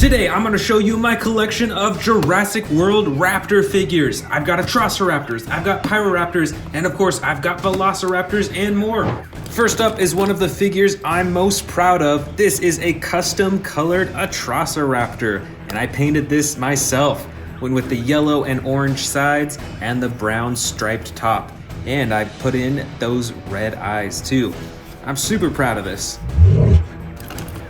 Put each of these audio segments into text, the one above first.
Today, I'm gonna show you my collection of Jurassic World Raptor figures. I've got Atrociraptors, I've got Pyroraptors, and of course, I've got Velociraptors and more. First up is one of the figures I'm most proud of. This is a custom colored Atrociraptor, and I painted this myself, with the yellow and orange sides and the brown striped top. And I put in those red eyes too. I'm super proud of this.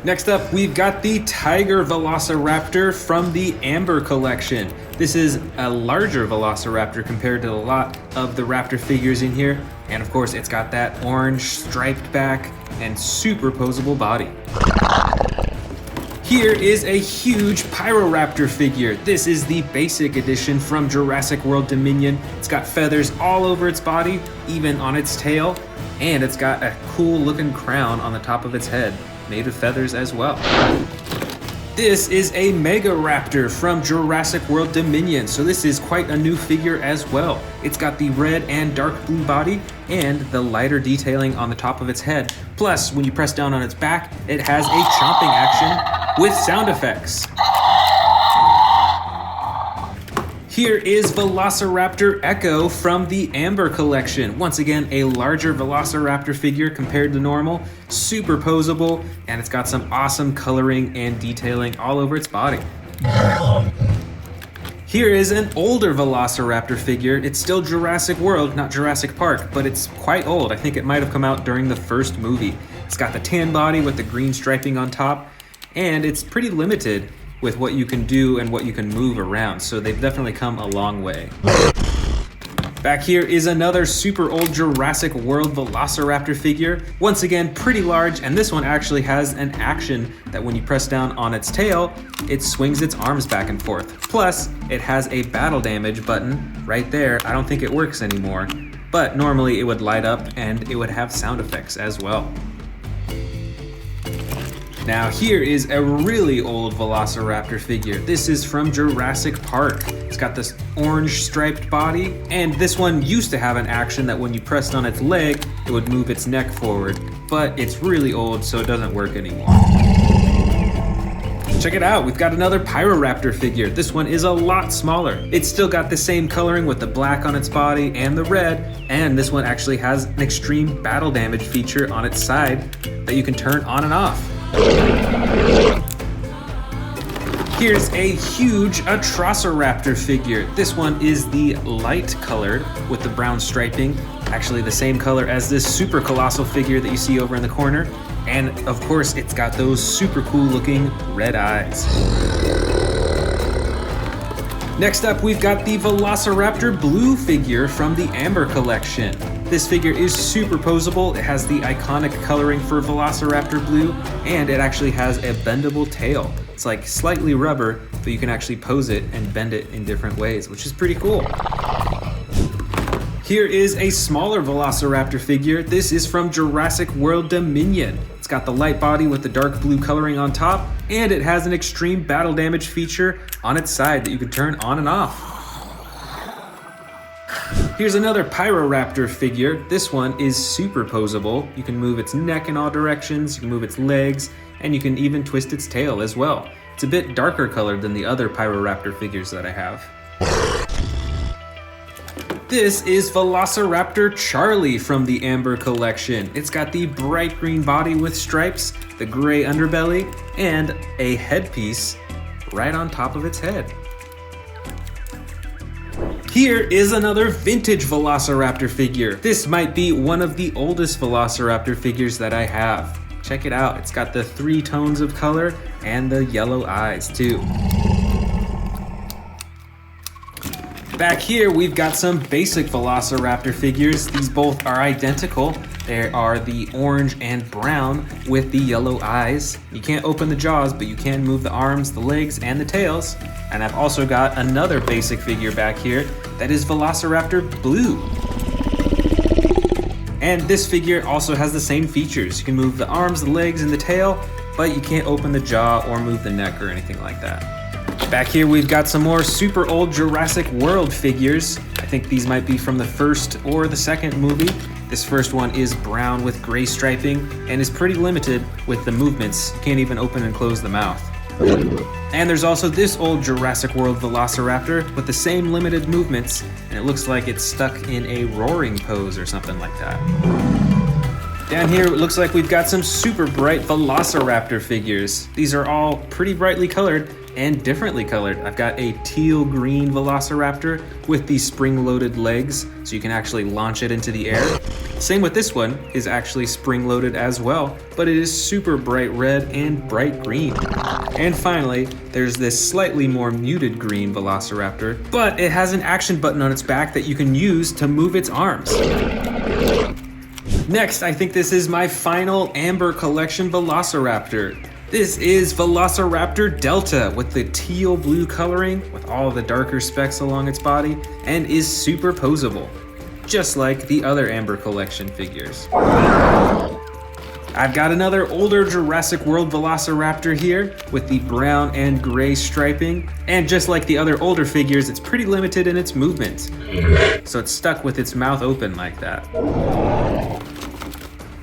Next up, we've got the Tiger Velociraptor from the Amber collection. This is a larger Velociraptor compared to a lot of the Raptor figures in here. And of course, it's got that orange striped back and superposable body. Here is a huge Pyroraptor figure. This is the basic edition from Jurassic World Dominion. It's got feathers all over its body, even on its tail, and it's got a cool looking crown on the top of its head, made of feathers as well. This is a Mega Raptor from Jurassic World Dominion, so this is quite a new figure as well. It's got the red and dark blue body and the lighter detailing on the top of its head. Plus, when you press down on its back, it has a chomping action with sound effects. Here is Velociraptor Echo from the Amber collection. Once again, a larger Velociraptor figure compared to normal, super posable, and it's got some awesome coloring and detailing all over its body. Here is an older Velociraptor figure. It's still Jurassic World, not Jurassic Park, but it's quite old. I think it might have come out during the first movie. It's got the tan body with the green striping on top, and it's pretty limited with what you can do and what you can move around, so they've definitely come a long way. Back here is another super old Jurassic World Velociraptor figure. Once again, pretty large, and this one actually has an action that when you press down on its tail, it swings its arms back and forth. Plus, it has a battle damage button right there. I don't think it works anymore, but normally it would light up and it would have sound effects as well. Now here is a really old Velociraptor figure. This is from Jurassic Park. It's got this orange striped body, and this one used to have an action that when you pressed on its leg, it would move its neck forward, but it's really old, so it doesn't work anymore. Check it out, we've got another Pyroraptor figure. This one is a lot smaller. It's still got the same coloring with the black on its body and the red, and this one actually has an extreme battle damage feature on its side that you can turn on and off. Here's a huge Atrociraptor figure. This one is the light colored with the brown striping, actually the same color as this super colossal figure that you see over in the corner. And of course, it's got those super cool looking red eyes. Next up, we've got the Velociraptor Blue figure from the Amber collection. This figure is super posable. It has the iconic coloring for Velociraptor Blue, and it actually has a bendable tail. It's like slightly rubber, but you can actually pose it and bend it in different ways, which is pretty cool. Here is a smaller Velociraptor figure. This is from Jurassic World Dominion. It's got the light body with the dark blue coloring on top, and it has an extreme battle damage feature on its side that you can turn on and off. Here's another Pyroraptor figure. This one is super posable. You can move its neck in all directions, you can move its legs, and you can even twist its tail as well. It's a bit darker colored than the other Pyroraptor figures that I have. This is Velociraptor Charlie from the Amber collection. It's got the bright green body with stripes, the gray underbelly, and a headpiece right on top of its head. Here is another vintage Velociraptor figure. This might be one of the oldest Velociraptor figures that I have. Check it out, it's got the 3 tones of color and the yellow eyes too. Back here, we've got some basic Velociraptor figures. These both are identical. They are the orange and brown with the yellow eyes. You can't open the jaws, but you can move the arms, the legs, and the tails. And I've also got another basic figure back here that is Velociraptor Blue. And this figure also has the same features. You can move the arms, the legs, and the tail, but you can't open the jaw or move the neck or anything like that. Back here we've got some more super old Jurassic World figures. I think these might be from the first or the second movie. This first one is brown with gray striping and is pretty limited with the movements. You can't even open and close the mouth. And there's also this old Jurassic World Velociraptor with the same limited movements, and it looks like it's stuck in a roaring pose or something like that. Down here, it looks like we've got some super bright Velociraptor figures. These are all pretty brightly colored and differently colored. I've got a teal green Velociraptor with these spring-loaded legs, so you can actually launch it into the air. Same with this one, is actually spring-loaded as well, but it is super bright red and bright green. And finally, there's this slightly more muted green Velociraptor, but it has an action button on its back that you can use to move its arms. Next, I think this is my final Amber Collection Velociraptor. This is Velociraptor Delta with the teal blue coloring with all the darker specks along its body and is super posable, just like the other Amber Collection figures. I've got another older Jurassic World Velociraptor here with the brown and gray striping, and just like the other older figures, it's pretty limited in its movement, so it's stuck with its mouth open like that.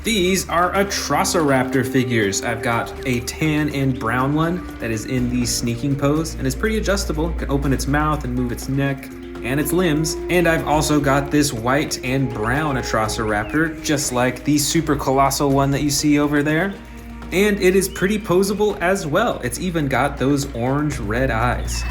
These are Atrociraptor figures. I've got a tan and brown one that is in the sneaking pose and is pretty adjustable. It can open its mouth and move its neck and its limbs. And I've also got this white and brown Atrociraptor, just like the super colossal one that you see over there. And it is pretty posable as well. It's even got those orange-red eyes.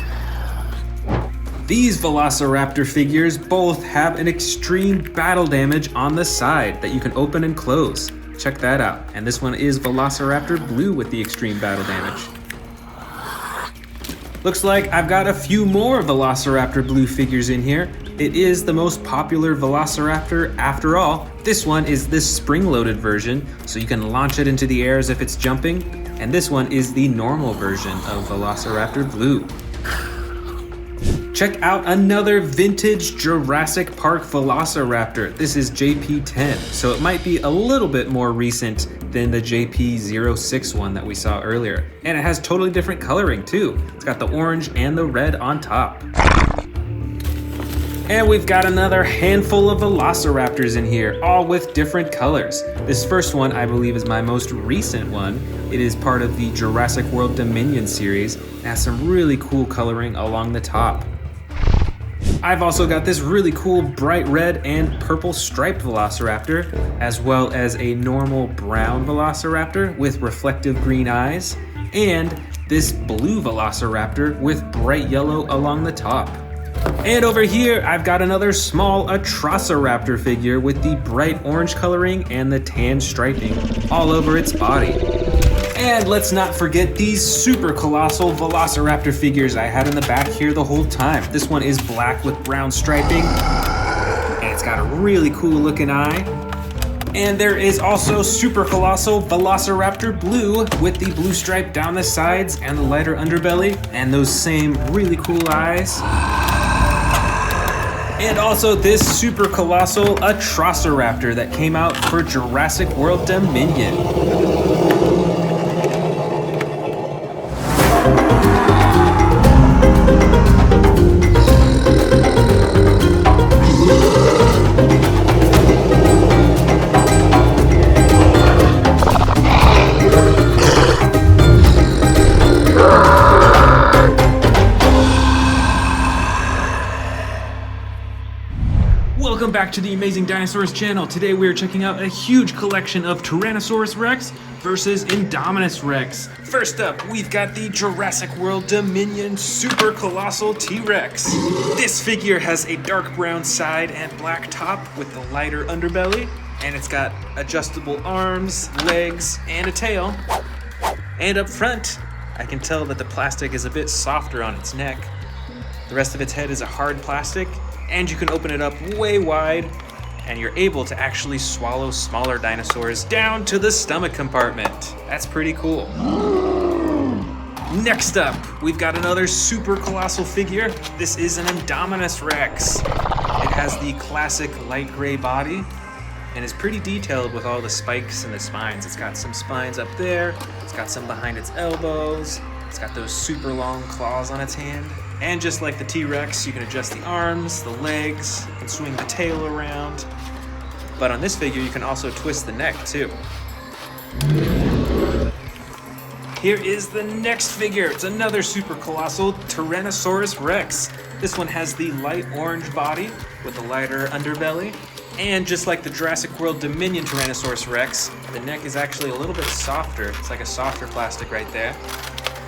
These Velociraptor figures both have an extreme battle damage on the side that you can open and close. Check that out. And this one is Velociraptor Blue with the extreme battle damage. Looks like I've got a few more Velociraptor Blue figures in here. It is the most popular Velociraptor after all. This one is this spring-loaded version, so you can launch it into the air as if it's jumping. And this one is the normal version of Velociraptor Blue. Check out another vintage Jurassic Park Velociraptor. This is JP10, so it might be a little bit more recent than the JP06 one that we saw earlier. And it has totally different coloring too. It's got the orange and the red on top. And we've got another handful of Velociraptors in here, all with different colors. This first one, I believe, is my most recent one. It is part of the Jurassic World Dominion series. It has some really cool coloring along the top. I've also got this really cool bright red and purple striped Velociraptor, as well as a normal brown Velociraptor with reflective green eyes, and this blue Velociraptor with bright yellow along the top. And over here, I've got another small Atrociraptor figure with the bright orange coloring and the tan striping all over its body. And let's not forget these super colossal Velociraptor figures I had in the back here the whole time. This one is black with brown striping, and it's got a really cool looking eye. And there is also super colossal Velociraptor Blue with the blue stripe down the sides and the lighter underbelly, and those same really cool eyes. And also this super colossal Atrociraptor that came out for Jurassic World Dominion. Welcome back to the Amazing Dinosaurs channel. Today we are checking out a huge collection of Tyrannosaurus Rex versus Indominus Rex. First up, we've got the Jurassic World Dominion Super Colossal T-Rex. This figure has a dark brown side and black top with the lighter underbelly, and it's got adjustable arms, legs, and a tail. And up front, I can tell that the plastic is a bit softer on its neck. The rest of its head is a hard plastic, and you can open it up way wide, and you're able to actually swallow smaller dinosaurs down to the stomach compartment. That's pretty cool. Next up, we've got another super colossal figure. This is an Indominus Rex. It has the classic light gray body, and is pretty detailed with all the spikes and the spines. It's got some spines up there, it's got some behind its elbows, it's got those super long claws on its hand. And just like the T-Rex, you can adjust the arms, the legs, you can swing the tail around. But on this figure, you can also twist the neck too. Here is the next figure. It's another super colossal Tyrannosaurus Rex. This one has the light orange body with a lighter underbelly. And just like the Jurassic World Dominion Tyrannosaurus Rex, the neck is actually a little bit softer. It's like a softer plastic right there.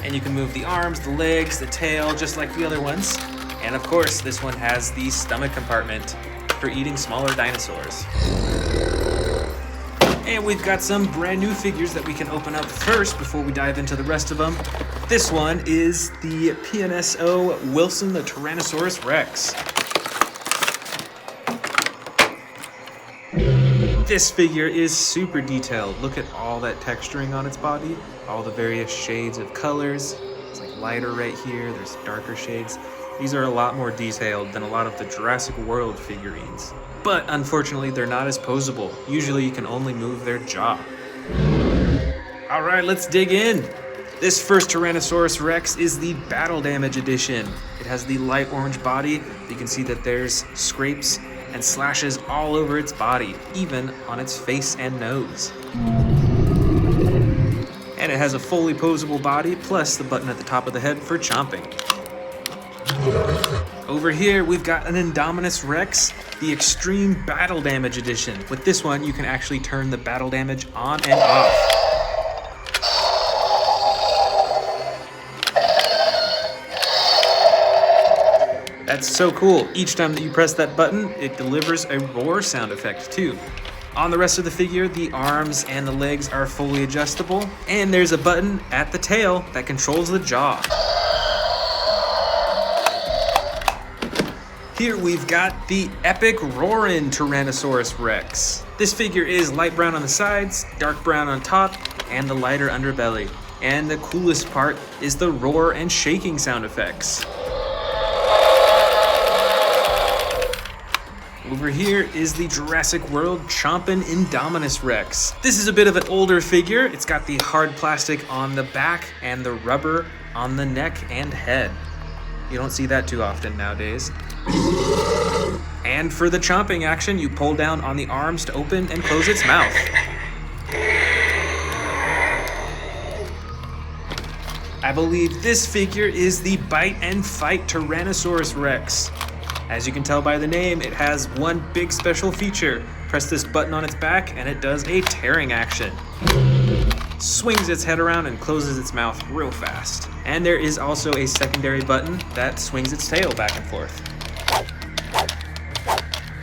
And you can move the arms, the legs, the tail, just like the other ones. And of course, this one has the stomach compartment for eating smaller dinosaurs. And we've got some brand new figures that we can open up first before we dive into the rest of them. This one is the PNSO Wilson, the Tyrannosaurus Rex. This figure is super detailed. Look at all that texturing on its body, all the various shades of colors. It's like lighter right here, there's darker shades. These are a lot more detailed than a lot of the Jurassic World figurines. But unfortunately, they're not as posable. Usually you can only move their jaw. All right, let's dig in. This first Tyrannosaurus Rex is the Battle Damage Edition. It has the light orange body. You can see that there's scrapes and slashes all over its body, even on its face and nose. And it has a fully posable body, plus the button at the top of the head for chomping. Over here, we've got an Indominus Rex, the Extreme Battle Damage Edition. With this one, you can actually turn the battle damage on and off. That's so cool. Each time that you press that button, it delivers a roar sound effect too. On the rest of the figure, the arms and the legs are fully adjustable, and there's a button at the tail that controls the jaw. Here we've got the epic Roarin' Tyrannosaurus Rex. This figure is light brown on the sides, dark brown on top, and the lighter underbelly. And the coolest part is the roar and shaking sound effects. Over here is the Jurassic World Chompin' Indominus Rex. This is a bit of an older figure. It's got the hard plastic on the back and the rubber on the neck and head. You don't see that too often nowadays. And for the chomping action, you pull down on the arms to open and close its mouth. I believe this figure is the Bite and Fight Tyrannosaurus Rex. As you can tell by the name, it has one big special feature. Press this button on its back and it does a tearing action. Swings its head around and closes its mouth real fast. And there is also a secondary button that swings its tail back and forth.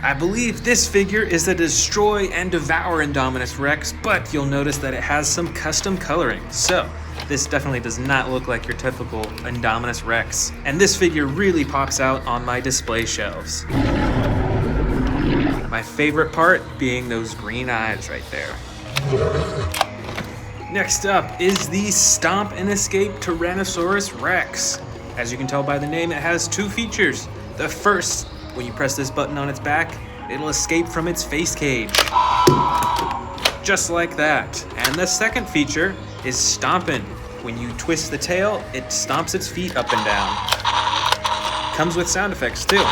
I believe this figure is the Destroy and Devour Indominus Rex, but you'll notice that it has some custom coloring. So, this definitely does not look like your typical Indominus Rex. And this figure really pops out on my display shelves. My favorite part being those green eyes right there. Next up is the Stomp and Escape Tyrannosaurus Rex. As you can tell by the name, it has two features. The first, when you press this button on its back, it'll escape from its face cage. Just like that. And the second feature is Stompin'. When you twist the tail, it stomps its feet up and down. Comes with sound effects too.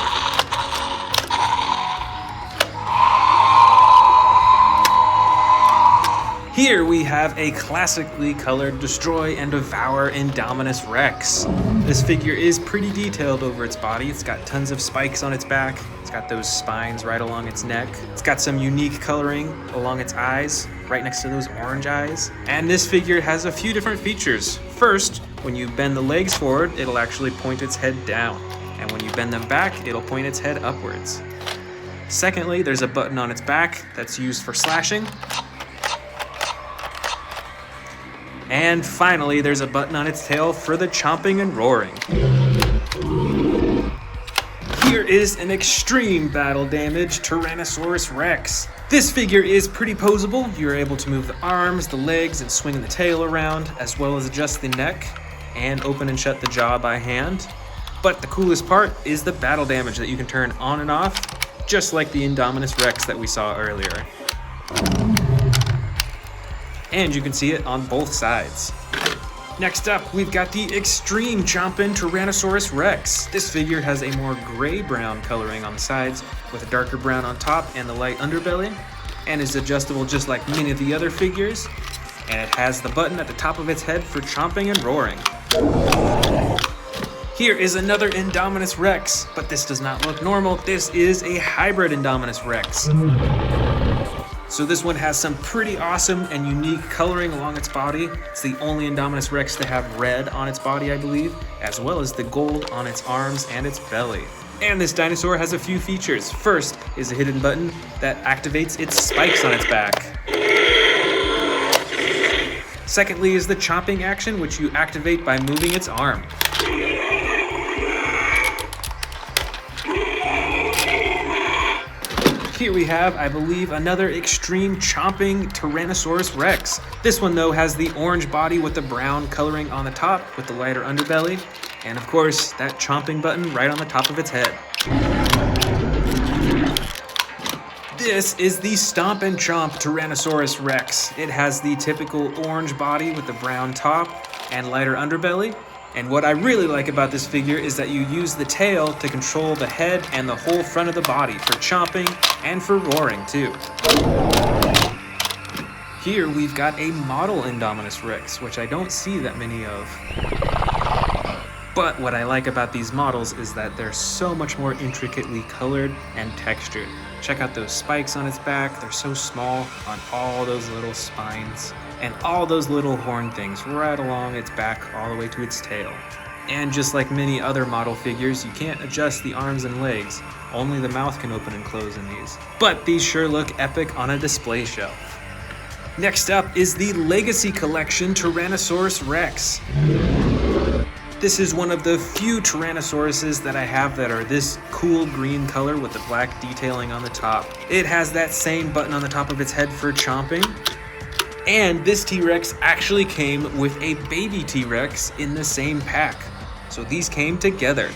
Here we have a classically colored Destroy and Devour Indominus Rex. This figure is pretty detailed over its body. It's got tons of spikes on its back. It's got those spines right along its neck. It's got some unique coloring along its eyes, right next to those orange eyes. And this figure has a few different features. First, when you bend the legs forward, it'll actually point its head down. And when you bend them back, it'll point its head upwards. Secondly, there's a button on its back that's used for slashing. And finally, there's a button on its tail for the chomping and roaring. Here is an Extreme Battle Damage Tyrannosaurus Rex. This figure is pretty posable. You're able to move the arms, the legs, and swing the tail around, as well as adjust the neck and open and shut the jaw by hand. But the coolest part is the battle damage that you can turn on and off, just like the Indominus Rex that we saw earlier. And you can see it on both sides. Next up, we've got the Extreme Chompin' Tyrannosaurus Rex. This figure has a more gray-brown coloring on the sides, with a darker brown on top and the light underbelly, and is adjustable just like many of the other figures. and it has the button at the top of its head for chomping and roaring. Here is another Indominus Rex, but this does not look normal. This is a hybrid Indominus Rex. So this one has some pretty awesome and unique coloring along its body. It's the only Indominus Rex to have red on its body, I believe, as well as the gold on its arms and its belly. And this dinosaur has a few features. First is a hidden button that activates its spikes on its back. Secondly is the chomping action, which you activate by moving its arm. Here we have, I believe, another extreme chomping Tyrannosaurus Rex. This one, though, has the orange body with the brown coloring on the top with the lighter underbelly. And of course, that chomping button right on the top of its head. This is the Stomp and Chomp Tyrannosaurus Rex. It has the typical orange body with the brown top and lighter underbelly. And what I really like about this figure is that you use the tail to control the head and the whole front of the body for chomping and for roaring too. Here we've got a model Indominus Rex, which I don't see that many of. But what I like about these models is that they're so much more intricately colored and textured. Check out those spikes on its back. They're so small on all those little spines and all those little horn things right along its back all the way to its tail. And just like many other model figures, you can't adjust the arms and legs. Only the mouth can open and close in these. But these sure look epic on a display shelf. Next up is the Legacy Collection Tyrannosaurus Rex. This is one of the few Tyrannosauruses that I have that are this cool green color with the black detailing on the top. It has that same button on the top of its head for chomping. And this T-Rex actually came with a baby T-Rex in the same pack. So these came together.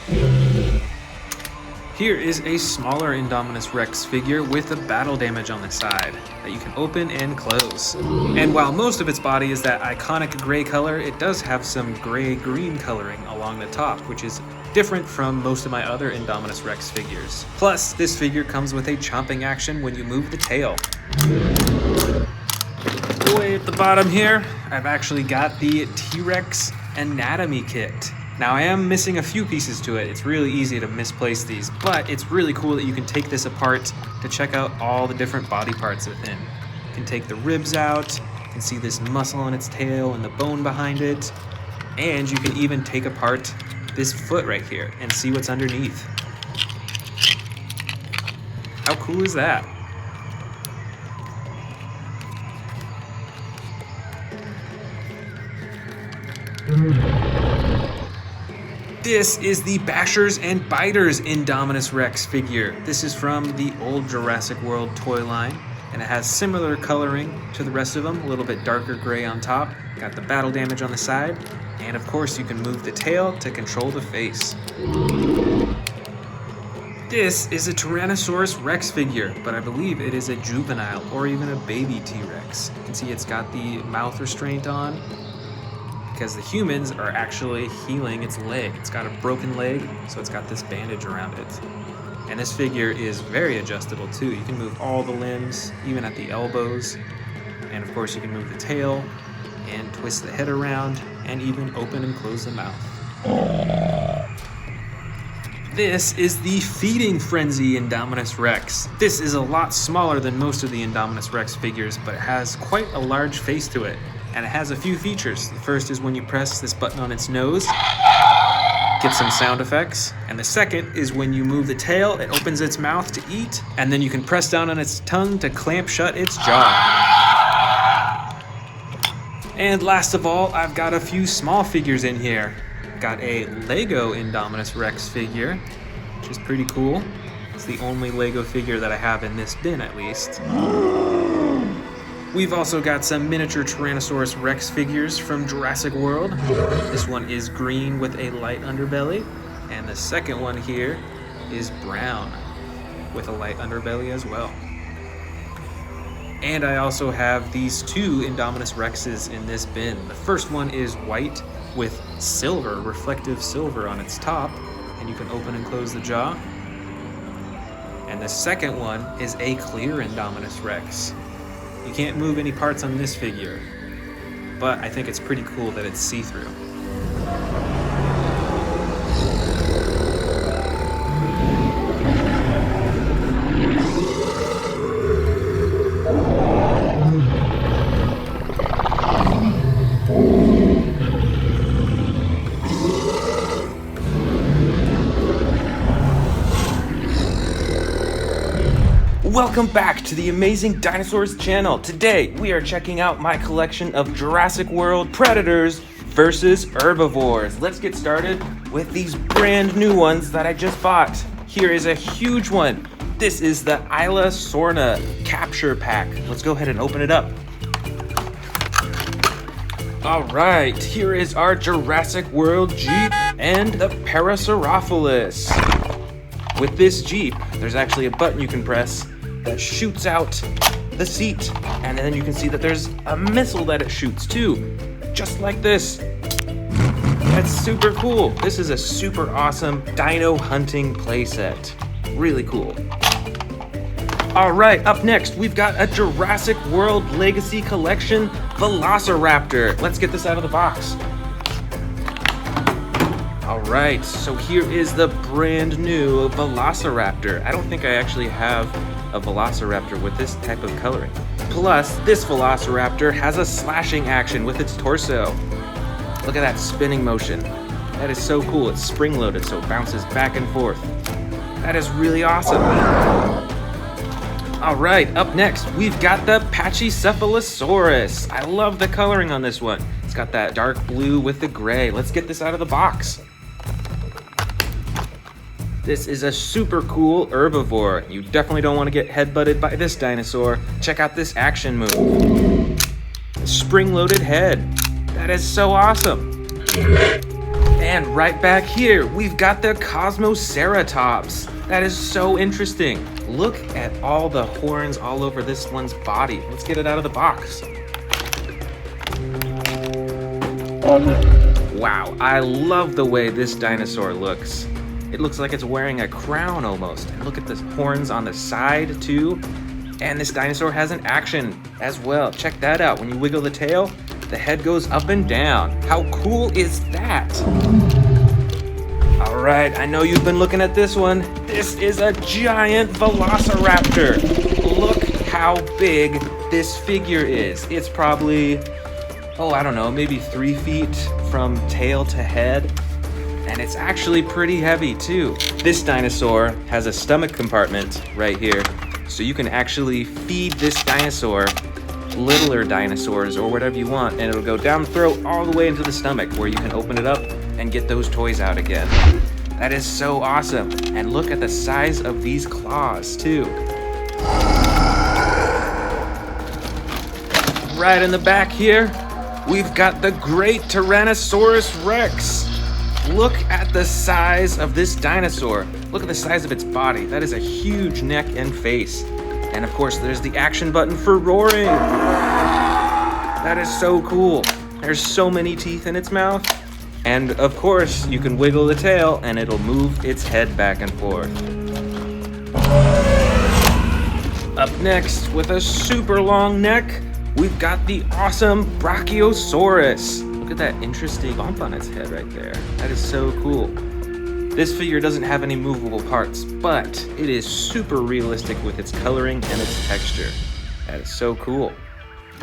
Here is a smaller Indominus Rex figure with a battle damage on the side that you can open and close. And while most of its body is that iconic gray color, it does have some gray-green coloring along the top, which is different from most of my other Indominus Rex figures. Plus, this figure comes with a chomping action when you move the tail. Way at the bottom here, I've actually got the T-Rex anatomy kit. Now I am missing a few pieces to it. It's really easy to misplace these, but it's really cool that you can take this apart to check out all the different body parts within. You can take the ribs out, you can see this muscle on its tail and the bone behind it, and you can even take apart this foot right here and see what's underneath. How cool is that? This is the Bashers and Biters Indominus Rex figure. This is from the old Jurassic World toy line, and it has similar coloring to the rest of them, a little bit darker gray on top, got the battle damage on the side, and of course you can move the tail to control the face. This is a Tyrannosaurus Rex figure, but I believe it is a juvenile or even a baby T-Rex. You can see it's got the mouth restraint on, because the humans are actually healing its leg. It's got a broken leg, so it's got this bandage around it. And this figure is very adjustable too. You can move all the limbs, even at the elbows. And of course you can move the tail and twist the head around and even open and close the mouth. This is the Feeding Frenzy Indominus Rex. This is a lot smaller than most of the Indominus Rex figures, but it has quite a large face to it. And it has a few features. The first is when you press this button on its nose, get some sound effects. And the second is when you move the tail, it opens its mouth to eat, and then you can press down on its tongue to clamp shut its jaw. And last of all, I've got a few small figures in here. Got a Lego Indominus Rex figure, which is pretty cool. It's the only Lego figure that I have in this bin, at least. We've also got some miniature Tyrannosaurus Rex figures from Jurassic World. This one is green with a light underbelly, and the second one here is brown with a light underbelly as well. And I also have these two Indominus Rexes in this bin. The first one is white with silver, reflective silver on its top, and you can open and close the jaw. And the second one is a clear Indominus Rex. You can't move any parts on this figure. but I think it's pretty cool that it's see-through. Welcome back to the Amazing Dinosaurs channel. Today, we are checking out my collection of Jurassic World predators versus herbivores. Let's get started with these brand new ones that I just bought. Here is a huge one. This is the Isla Sorna capture pack. Let's go ahead and open it up. All right, here is our Jurassic World Jeep and the Parasaurolophus. With this Jeep, there's actually a button you can press that shoots out the seat, and then you can see that there's a missile that it shoots too, just like this. That's super cool. This is a super awesome dino hunting playset. Really cool. All right, up next, we've got a Jurassic World Legacy Collection Velociraptor. Let's get this out of the box. All right, so here is the brand new Velociraptor. I don't think I actually have a Velociraptor with this type of coloring. Plus, this Velociraptor has a slashing action with its torso. Look at that spinning motion. That is so cool. It's spring-loaded, so it bounces back and forth. That is really awesome. All right, up next, we've got the Pachycephalosaurus. I love the coloring on this one. It's got that dark blue with the gray. Let's get this out of the box. This is a super cool herbivore. You definitely don't want to get headbutted by this dinosaur. Check out this action move. Spring-loaded head. That is so awesome. And right back here, we've got the Cosmoceratops. That is so interesting. Look at all the horns all over this one's body. Let's get it out of the box. Wow, I love the way this dinosaur looks. It looks like it's wearing a crown almost. And look at the horns on the side too. And this dinosaur has an action as well. Check that out. When you wiggle the tail, the head goes up and down. How cool is that? All right, I know you've been looking at this one. This is a giant Velociraptor. Look how big this figure is. It's probably, I don't know, maybe 3 feet from tail to head. And it's actually pretty heavy too. This dinosaur has a stomach compartment right here, so you can actually feed this dinosaur littler dinosaurs or whatever you want, and it'll go down the throat all the way into the stomach where you can open it up and get those toys out again. That is so awesome. And look at the size of these claws too. Right in the back here, we've got the great Tyrannosaurus Rex. Look at the size of this dinosaur. Look at the size of its body. That is a huge neck and face. And of course, there's the action button for roaring. That is so cool. There's so many teeth in its mouth. And of course, you can wiggle the tail and it'll move its head back and forth. Up next, with a super long neck, we've got the awesome Brachiosaurus. Look at that interesting bump on its head right there. That is so cool. This figure doesn't have any movable parts, but it is super realistic with its coloring and its texture. That is so cool.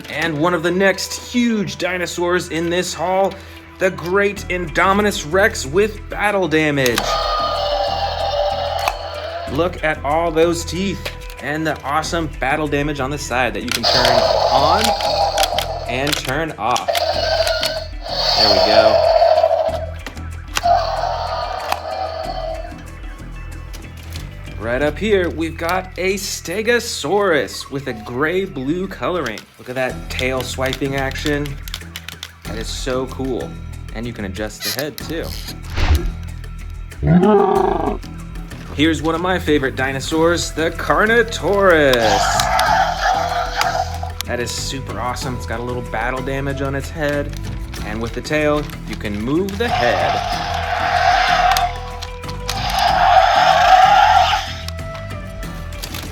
And one of the next huge dinosaurs in this haul, the great Indominus Rex with battle damage. Look at all those teeth and the awesome battle damage on the side that you can turn on and turn off. There we go. Right up here, we've got a Stegosaurus with a gray-blue coloring. Look at that tail swiping action. That is so cool. And you can adjust the head too. Here's one of my favorite dinosaurs, the Carnotaurus. That is super awesome. It's got a little battle damage on its head. And with the tail, you can move the head.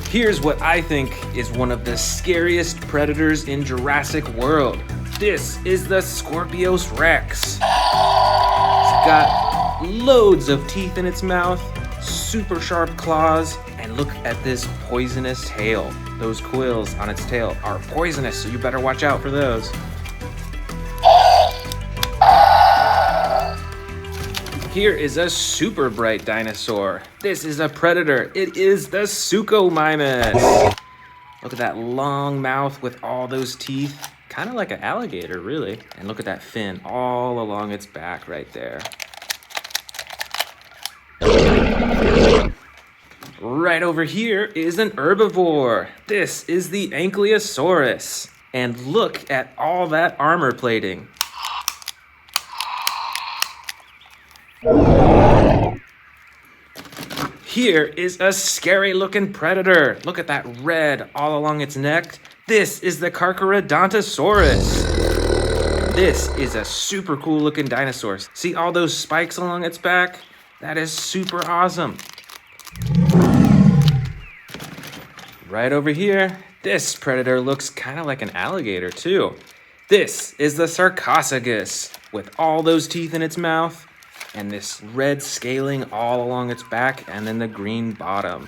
Here's what I think is one of the scariest predators in Jurassic World. This is the Scorpius Rex. It's got loads of teeth in its mouth, super sharp claws, and look at this poisonous tail. Those quills on its tail are poisonous, so you better watch out for those. Here is a super bright dinosaur. This is a predator. It is the Suchomimus. Look at that long mouth with all those teeth. Kind of like an alligator, really. And look at that fin all along its back right there. Right over here is an herbivore. This is the Ankylosaurus. And look at all that armor plating. Here is a scary looking predator. Look at that red all along its neck. This is the Carcharodontosaurus. This is a super cool looking dinosaur. See all those spikes along its back? That is super awesome. Right over here, this predator looks kind of like an alligator too. This is the Sarcophagus with all those teeth in its mouth and this red scaling all along its back and then the green bottom.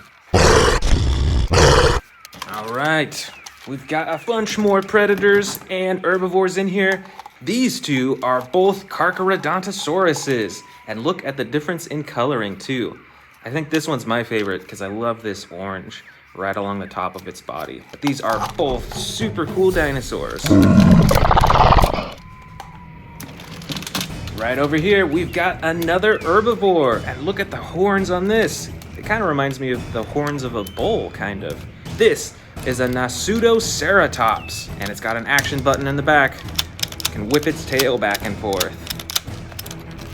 All right, we've got a bunch more predators and herbivores in here. These two are both Carcharodontosauruses, and look at the difference in coloring too. I think this one's my favorite because I love this orange right along the top of its body. But these are both super cool dinosaurs. Right over here, we've got another herbivore, and look at the horns on this. It kind of reminds me of the horns of a bull, kind of. This is a Nasutoceratops, and it's got an action button in the back. It can whip its tail back and forth.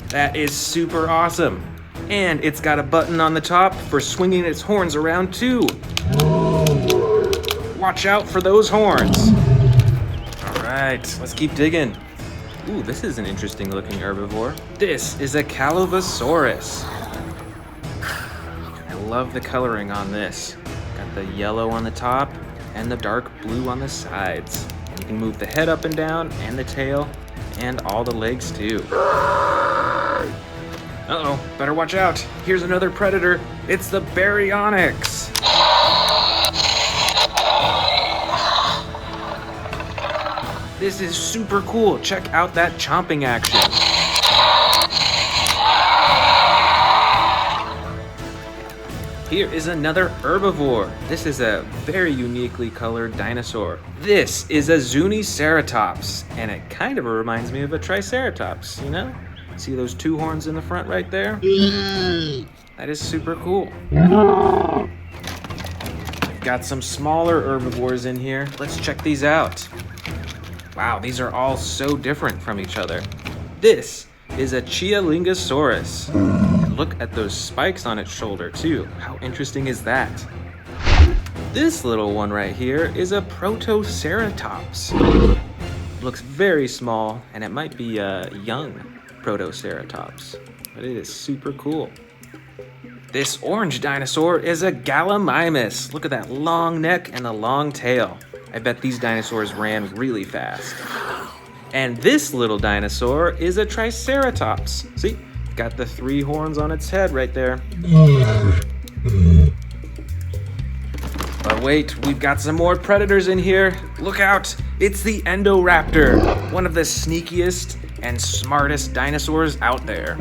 That is super awesome. And it's got a button on the top for swinging its horns around too. Watch out for those horns. All right, let's keep digging. Ooh, this is an interesting looking herbivore. This is a Calavosaurus. I love the coloring on this. Got the yellow on the top and the dark blue on the sides. And you can move the head up and down and the tail and all the legs too. Uh-oh, better watch out. Here's another predator. It's the Baryonyx. This is super cool. Check out that chomping action. Here is another herbivore. This is a very uniquely colored dinosaur. This is a Zuniceratops, and it kind of reminds me of a Triceratops, you know? See those two horns in the front right there? That is super cool. I've got some smaller herbivores in here. Let's check these out. Wow, these are all so different from each other. This is a Chialingosaurus. And look at those spikes on its shoulder too. How interesting is that? This little one right here is a Protoceratops. Looks very small, and it might be a young Protoceratops, but it is super cool. This orange dinosaur is a Gallimimus. Look at that long neck and the long tail. I bet these dinosaurs ran really fast. And this little dinosaur is a Triceratops. See, got the three horns on its head right there. But wait, we've got some more predators in here. Look out, it's the Indoraptor, one of the sneakiest and smartest dinosaurs out there.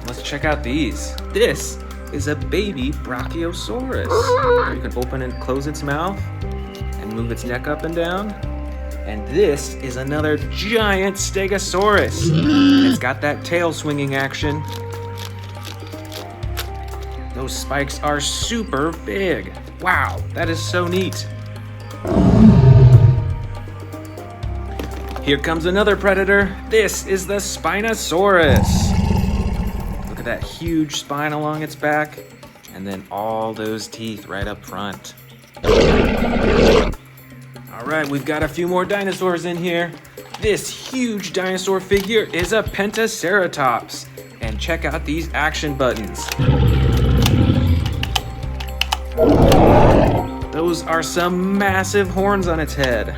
Let's check out these. This is a baby Brachiosaurus. You can open and close its mouth and move its neck up and down. And this is another giant Stegosaurus. And it's got that tail swinging action. Those spikes are super big. Wow, that is so neat. Here comes another predator. This is the Spinosaurus. Look at that huge spine along its back, and then all those teeth right up front. All right, we've got a few more dinosaurs in here. This huge dinosaur figure is a Pentaceratops. And check out these action buttons. Those are some massive horns on its head.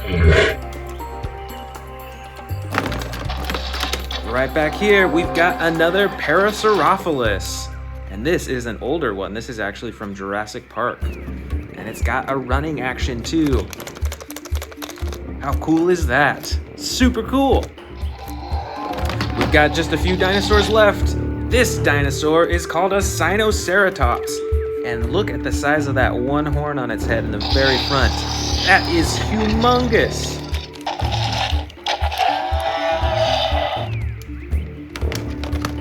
Right back here, we've got another Parasaurolophus. And this is an older one. This is actually from Jurassic Park. And it's got a running action too. How cool is that? Super cool. We've got just a few dinosaurs left. This dinosaur is called a Spinosaurus. And look at the size of that one horn on its head in the very front. That is humongous.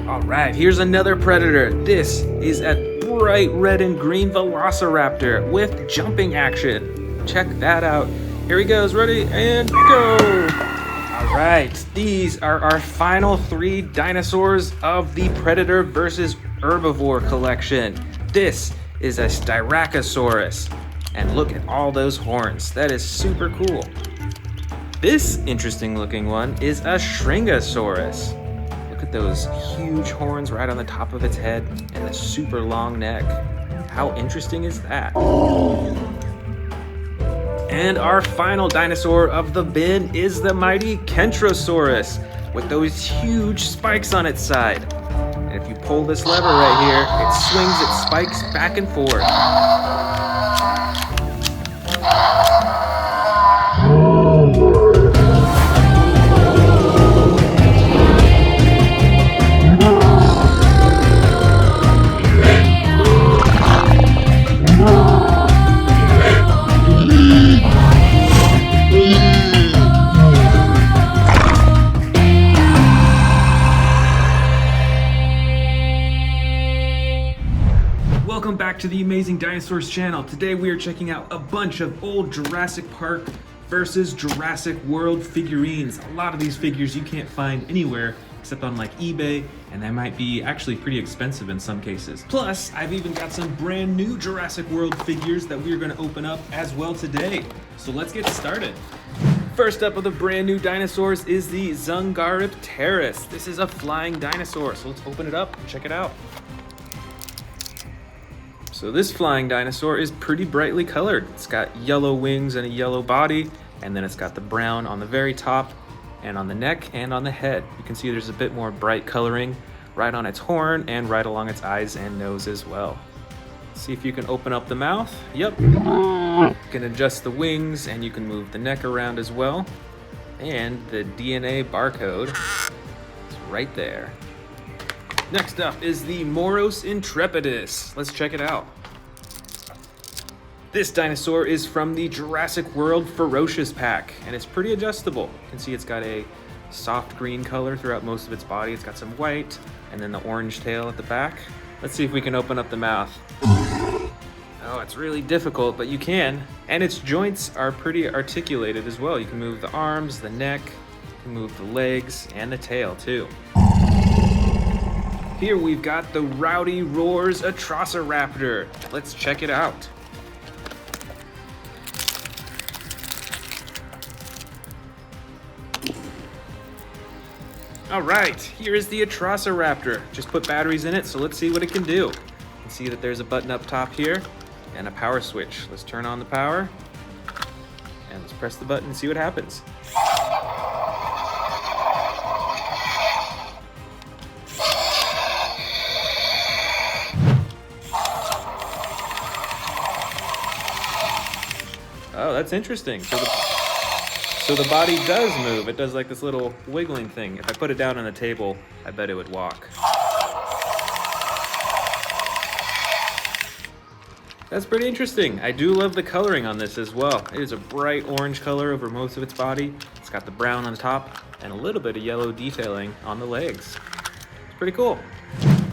All right, here's another predator. This is a bright red and green Velociraptor with jumping action. Check that out. Here he goes, ready and go. All right, these are our final 3 dinosaurs of the Predator versus Herbivore collection. This is a Styracosaurus. And look at all those horns. That is super cool. This interesting looking one is a Shringosaurus. Look at those huge horns right on the top of its head and the super long neck. How interesting is that? And our final dinosaur of the bin is the mighty Kentrosaurus with those huge spikes on its side. And if you pull this lever right here, it swings its spikes back and forth. Welcome back to the Amazing Dinosaurs channel. Today we are checking out a bunch of old Jurassic Park versus Jurassic World figurines. A lot of these figures you can't find anywhere except on like eBay, and they might be actually pretty expensive in some cases. Plus, I've even got some brand new Jurassic World figures that we're gonna open up as well today. So let's get started. First up of the brand new dinosaurs is the Zungaripterus. This is a flying dinosaur, so let's open it up and check it out. So this flying dinosaur is pretty brightly colored. It's got yellow wings and a yellow body, and then it's got the brown on the very top and on the neck and on the head. You can see there's a bit more bright coloring right on its horn and right along its eyes and nose as well. See if you can open up the mouth. Yep. You can adjust the wings and you can move the neck around as well. And the DNA barcode is right there. Next up is the Moros Intrepidus. Let's check it out. This dinosaur is from the Jurassic World Ferocious pack, and it's pretty adjustable. You can see it's got a soft green color throughout most of its body. It's got some white, and then the orange tail at the back. Let's see if we can open up the mouth. Oh, it's really difficult, but you can. And its joints are pretty articulated as well. You can move the arms, the neck, you can move the legs, and the tail too. Here we've got the Rowdy Roars Atrociraptor. Let's check it out. All right, here is the Atrociraptor. Just put batteries in it, so let's see what it can do. You can see that there's a button up top here and a power switch. Let's turn on the power and let's press the button and see what happens. Oh, that's interesting. So the body does move. It does like this little wiggling thing. If I put it down on the table, I bet it would walk. That's pretty interesting. I do love the coloring on this as well. It is a bright orange color over most of its body. It's got the brown on the top and a little bit of yellow detailing on the legs. It's pretty cool.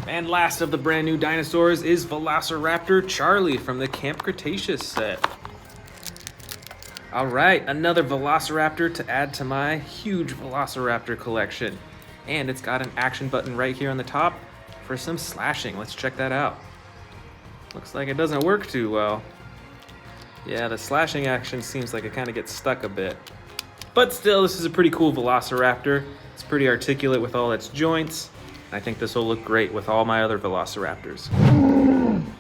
And last of the brand new dinosaurs is Velociraptor Charlie from the Camp Cretaceous set. All right, another Velociraptor to add to my huge Velociraptor collection. And it's got an action button right here on the top for some slashing. Let's check that out. Looks like it doesn't work too well. Yeah, the slashing action seems like it kind of gets stuck a bit. But still, this is a pretty cool Velociraptor. It's pretty articulate with all its joints. I think this will look great with all my other Velociraptors.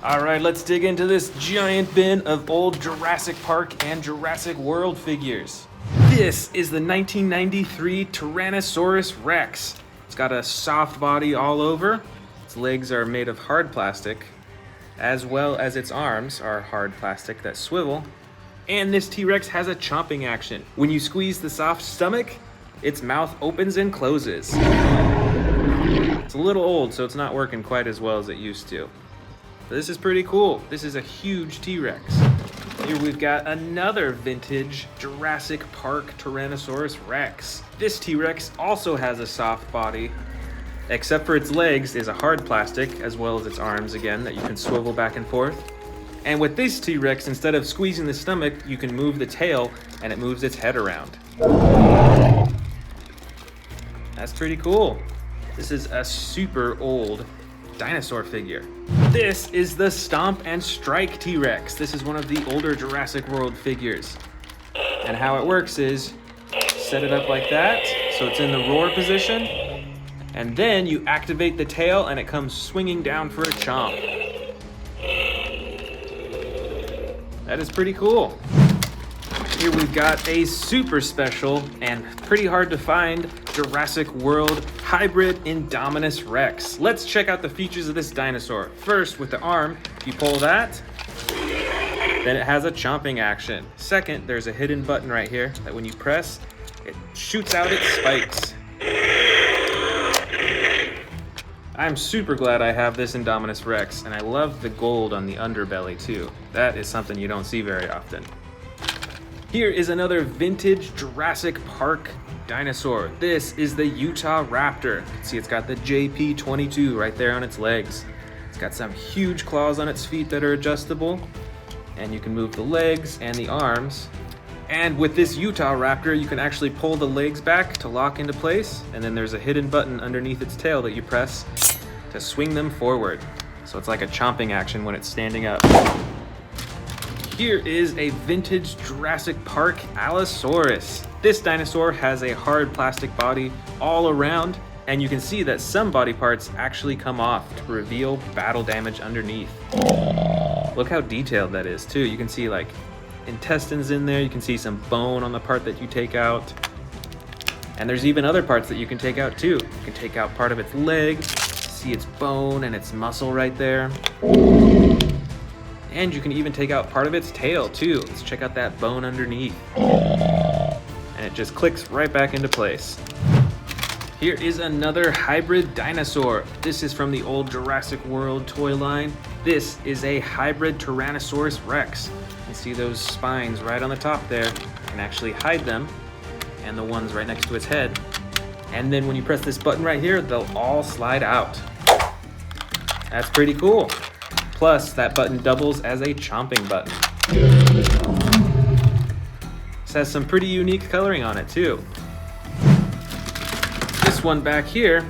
All right, let's dig into this giant bin of old Jurassic Park and Jurassic World figures. This is the 1993 Tyrannosaurus Rex. It's got a soft body all over. Its legs are made of hard plastic, as well as its arms are hard plastic that swivel. And this T-Rex has a chomping action. When you squeeze the soft stomach, its mouth opens and closes. It's a little old, so it's not working quite as well as it used to. But this is pretty cool. This is a huge T-Rex. Here we've got another vintage Jurassic Park Tyrannosaurus Rex. This T-Rex also has a soft body, except for its legs is a hard plastic, as well as its arms again that you can swivel back and forth. And with this T-Rex, instead of squeezing the stomach, you can move the tail and it moves its head around. That's pretty cool. This is a super old dinosaur figure. This is the Stomp and Strike T-Rex. This is one of the older Jurassic World figures. And how it works is, set it up like that, so it's in the roar position, and then you activate the tail and it comes swinging down for a chomp. That is pretty cool. Here we've got a super special and pretty hard to find Jurassic World hybrid Indominus Rex. Let's check out the features of this dinosaur. First, with the arm, if you pull that, then it has a chomping action. Second, there's a hidden button right here that when you press, it shoots out its spikes. I'm super glad I have this Indominus Rex, and I love the gold on the underbelly too. That is something you don't see very often. Here is another vintage Jurassic Park dinosaur. This is the Utah Raptor. You can see it's got the JP22 right there on its legs. It's got some huge claws on its feet that are adjustable, and you can move the legs and the arms. And with this Utah Raptor, you can actually pull the legs back to lock into place, and then there's a hidden button underneath its tail that you press to swing them forward. So it's like a chomping action when it's standing up. Here is a vintage Jurassic Park Allosaurus. This dinosaur has a hard plastic body all around, and you can see that some body parts actually come off to reveal battle damage underneath. Look how detailed that is too. You can see like intestines in there, you can see some bone on the part that you take out. And there's even other parts that you can take out too. You can take out part of its leg, see its bone and its muscle right there. And you can even take out part of its tail too. Let's check out that bone underneath. And it just clicks right back into place. Here is another hybrid dinosaur. This is from the old Jurassic World toy line. This is a hybrid Tyrannosaurus Rex. You can see those spines right on the top there. You can actually hide them, and the ones right next to its head. And then when you press this button right here, they'll all slide out. That's pretty cool. Plus, that button doubles as a chomping button. This has some pretty unique coloring on it too. This one back here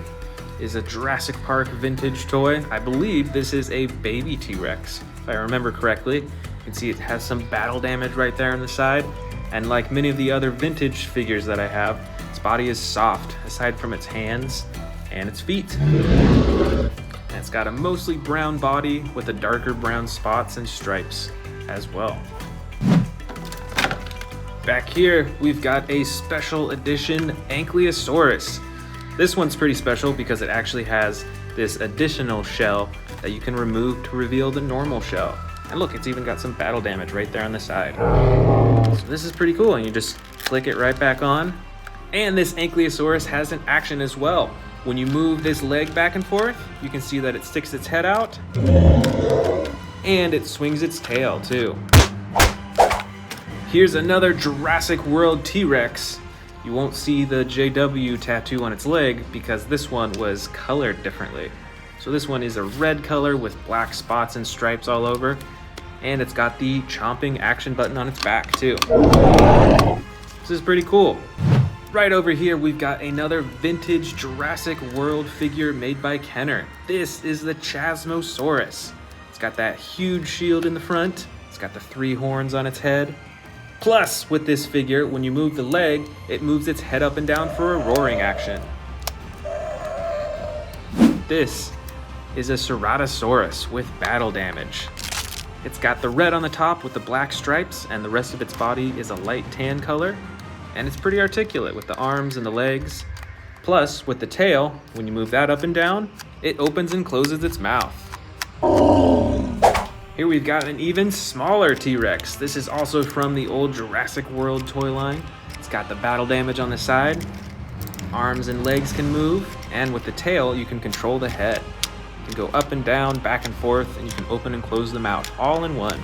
is a Jurassic Park vintage toy. I believe this is a baby T-Rex, if I remember correctly. You can see it has some battle damage right there on the side. And like many of the other vintage figures that I have, its body is soft, aside from its hands and its feet. And it's got a mostly brown body with a darker brown spots and stripes as well. Back here, we've got a special edition Ankylosaurus. This one's pretty special because it actually has this additional shell that you can remove to reveal the normal shell. And look, it's even got some battle damage right there on the side. So this is pretty cool, and you just click it right back on. And this Ankylosaurus has an action as well. When you move this leg back and forth, you can see that it sticks its head out, and it swings its tail too. Here's another Jurassic World T-Rex. You won't see the JW tattoo on its leg because this one was colored differently. So this one is a red color with black spots and stripes all over, and it's got the chomping action button on its back too. This is pretty cool. Right over here, we've got another vintage Jurassic World figure made by Kenner. This is the Chasmosaurus. It's got that huge shield in the front. It's got the 3 horns on its head. Plus, with this figure, when you move the leg, it moves its head up and down for a roaring action. This is a Ceratosaurus with battle damage. It's got the red on the top with the black stripes, and the rest of its body is a light tan color. And it's pretty articulate with the arms and the legs. Plus, with the tail, when you move that up and down, it opens and closes its mouth. Here we've got an even smaller T-Rex. This is also from the old Jurassic World toy line. It's got the battle damage on the side. Arms and legs can move, and with the tail, you can control the head. You can go up and down, back and forth, and you can open and close the mouth all in one.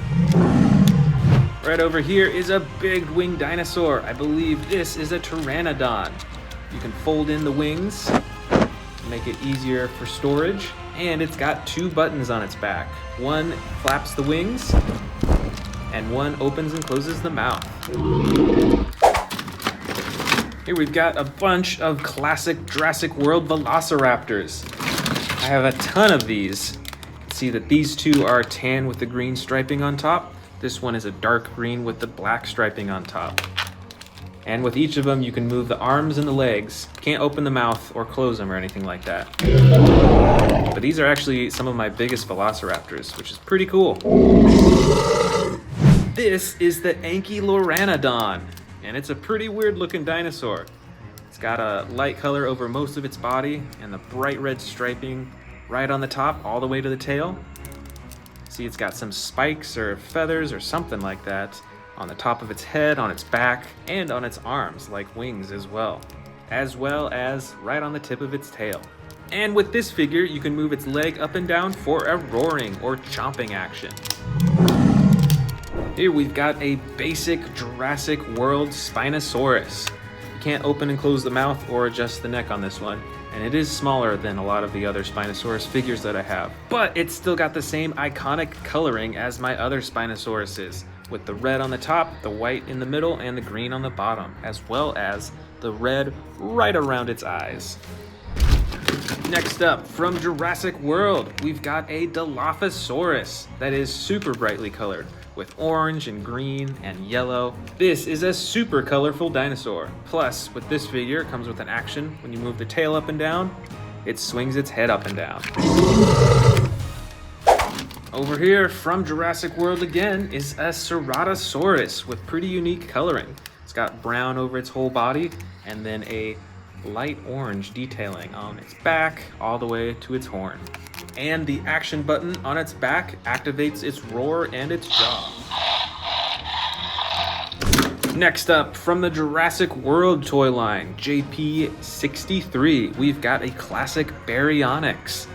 Right over here is a big winged dinosaur. I believe this is a pteranodon. You can fold in the wings, make it easier for storage, and it's got 2 buttons on its back. One flaps the wings, and one opens and closes the mouth. Here we've got a bunch of classic Jurassic World Velociraptors. I have a ton of these. You can see that these 2 are tan with the green striping on top. This one is a dark green with the black striping on top. And with each of them, you can move the arms and the legs. Can't open the mouth or close them or anything like that. But these are actually some of my biggest Velociraptors, which is pretty cool. This is the Ankylorannodon, and it's a pretty weird looking dinosaur. It's got a light color over most of its body and the bright red striping right on the top all the way to the tail. See, it's got some spikes or feathers or something like that on the top of its head, on its back, and on its arms, like wings as well as right on the tip of its tail. And with this figure, you can move its leg up and down for a roaring or chomping action. Here we've got a basic Jurassic World Spinosaurus. You can't open and close the mouth or adjust the neck on this one, and it is smaller than a lot of the other Spinosaurus figures that I have. But it's still got the same iconic coloring as my other Spinosauruses, with the red on the top, the white in the middle, and the green on the bottom, as well as the red right around its eyes. Next up, from Jurassic World, we've got a Dilophosaurus that is super brightly colored, with orange and green and yellow. This is a super colorful dinosaur. Plus, with this figure, it comes with an action. When you move the tail up and down, it swings its head up and down. Over here, from Jurassic World again, is a Ceratosaurus with pretty unique coloring. It's got brown over its whole body, and then a light orange detailing on its back all the way to its horn. And the action button on its back activates its roar and its jaw. Next up, from the Jurassic World toy line, JP63, we've got a classic Baryonyx.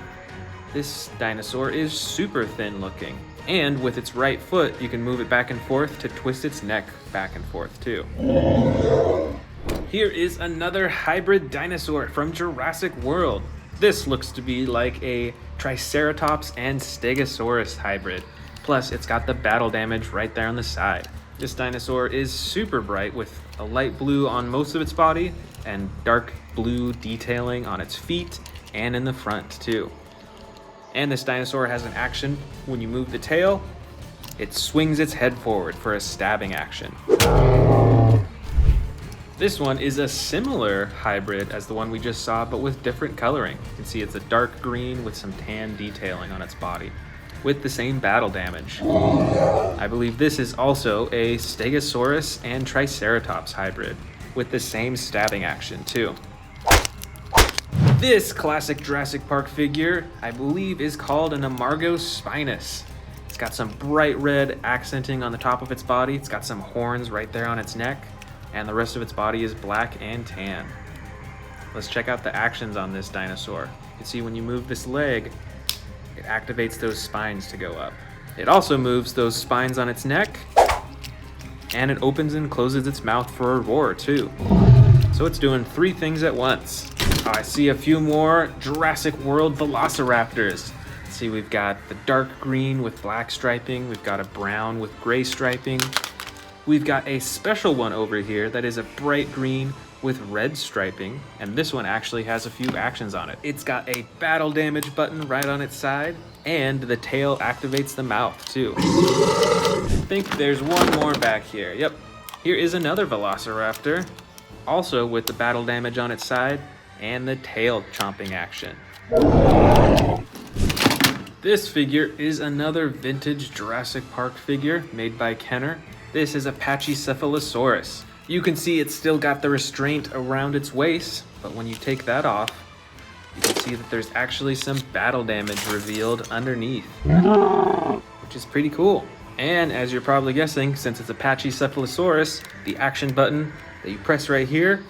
This dinosaur is super thin looking, and with its right foot, you can move it back and forth to twist its neck back and forth too. Here is another hybrid dinosaur from Jurassic World. This looks to be like a Triceratops and Stegosaurus hybrid. Plus, it's got the battle damage right there on the side. This dinosaur is super bright with a light blue on most of its body and dark blue detailing on its feet and in the front too. And this dinosaur has an action. When you move the tail, it swings its head forward for a stabbing action. This one is a similar hybrid as the one we just saw, but with different coloring. You can see it's a dark green with some tan detailing on its body, with the same battle damage. I believe this is also a Stegosaurus and Triceratops hybrid, with the same stabbing action too. This classic Jurassic Park figure, I believe, is called an Amargospinus. It's got some bright red accenting on the top of its body. It's got some horns right there on its neck, and the rest of its body is black and tan. Let's check out the actions on this dinosaur. You can see when you move this leg, it activates those spines to go up. It also moves those spines on its neck, and it opens and closes its mouth for a roar too. So it's doing 3 things at once. I see a few more Jurassic World Velociraptors. Let's see, we've got the dark green with black striping. We've got a brown with gray striping. We've got a special one over here that is a bright green with red striping. And this one actually has a few actions on it. It's got a battle damage button right on its side, and the tail activates the mouth too. I think there's one more back here. Yep, here is another Velociraptor, also with the battle damage on its side and the tail chomping action. This figure is another vintage Jurassic Park figure made by Kenner. This is a Pachycephalosaurus. You can see it's still got the restraint around its waist, but when you take that off, you can see that there's actually some battle damage revealed underneath, which is pretty cool. And as you're probably guessing, since it's a patchy cephalosaurus, the action button that you press right here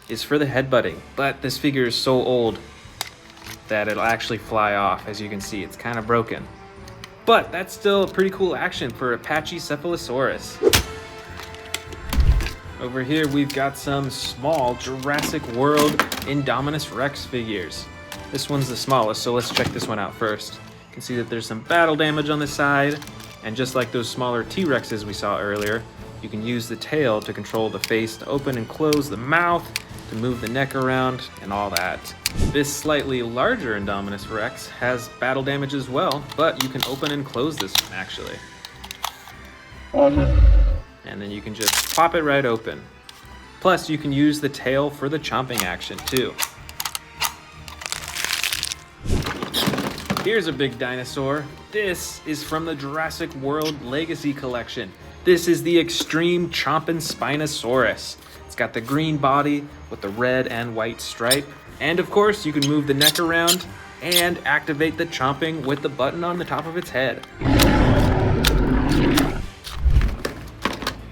is for the headbutting. But this figure is so old that it'll actually fly off. As you can see, it's kind of broken. But that's still a pretty cool action for a patchy cephalosaurus. Over here, we've got some small Jurassic World Indominus Rex figures. This one's the smallest, so let's check this one out first. You can see that there's some battle damage on the side, and just like those smaller T-Rexes we saw earlier, you can use the tail to control the face to open and close the mouth, to move the neck around, and all that. This slightly larger Indominus Rex has battle damage as well, but you can open and close this one actually. And then you can just pop it right open. Plus, you can use the tail for the chomping action too. Here's a big dinosaur. This is from the Jurassic World Legacy Collection. This is the Extreme Chompin' Spinosaurus. It's got the green body with the red and white stripe. And of course, you can move the neck around and activate the chomping with the button on the top of its head.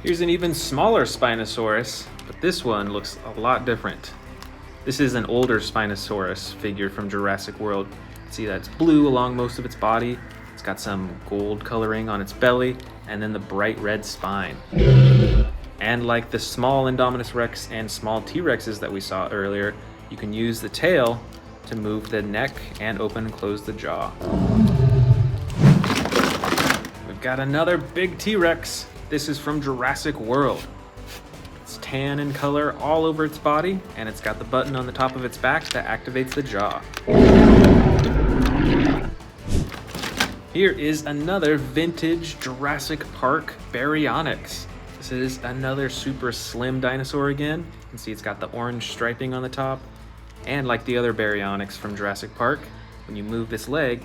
Here's an even smaller Spinosaurus, but this one looks a lot different. This is an older Spinosaurus figure from Jurassic World. You can see that it's blue along most of its body. It's got some gold coloring on its belly, and then the bright red spine. And like the small Indominus Rex and small T-Rexes that we saw earlier, you can use the tail to move the neck and open and close the jaw. We've got another big T-Rex. This is from Jurassic World. It's tan in color all over its body, and it's got the button on the top of its back that activates the jaw. Here is another vintage Jurassic Park Baryonyx. This is another super slim dinosaur again. You can see it's got the orange striping on the top. And like the other Baryonyx from Jurassic Park, when you move this leg,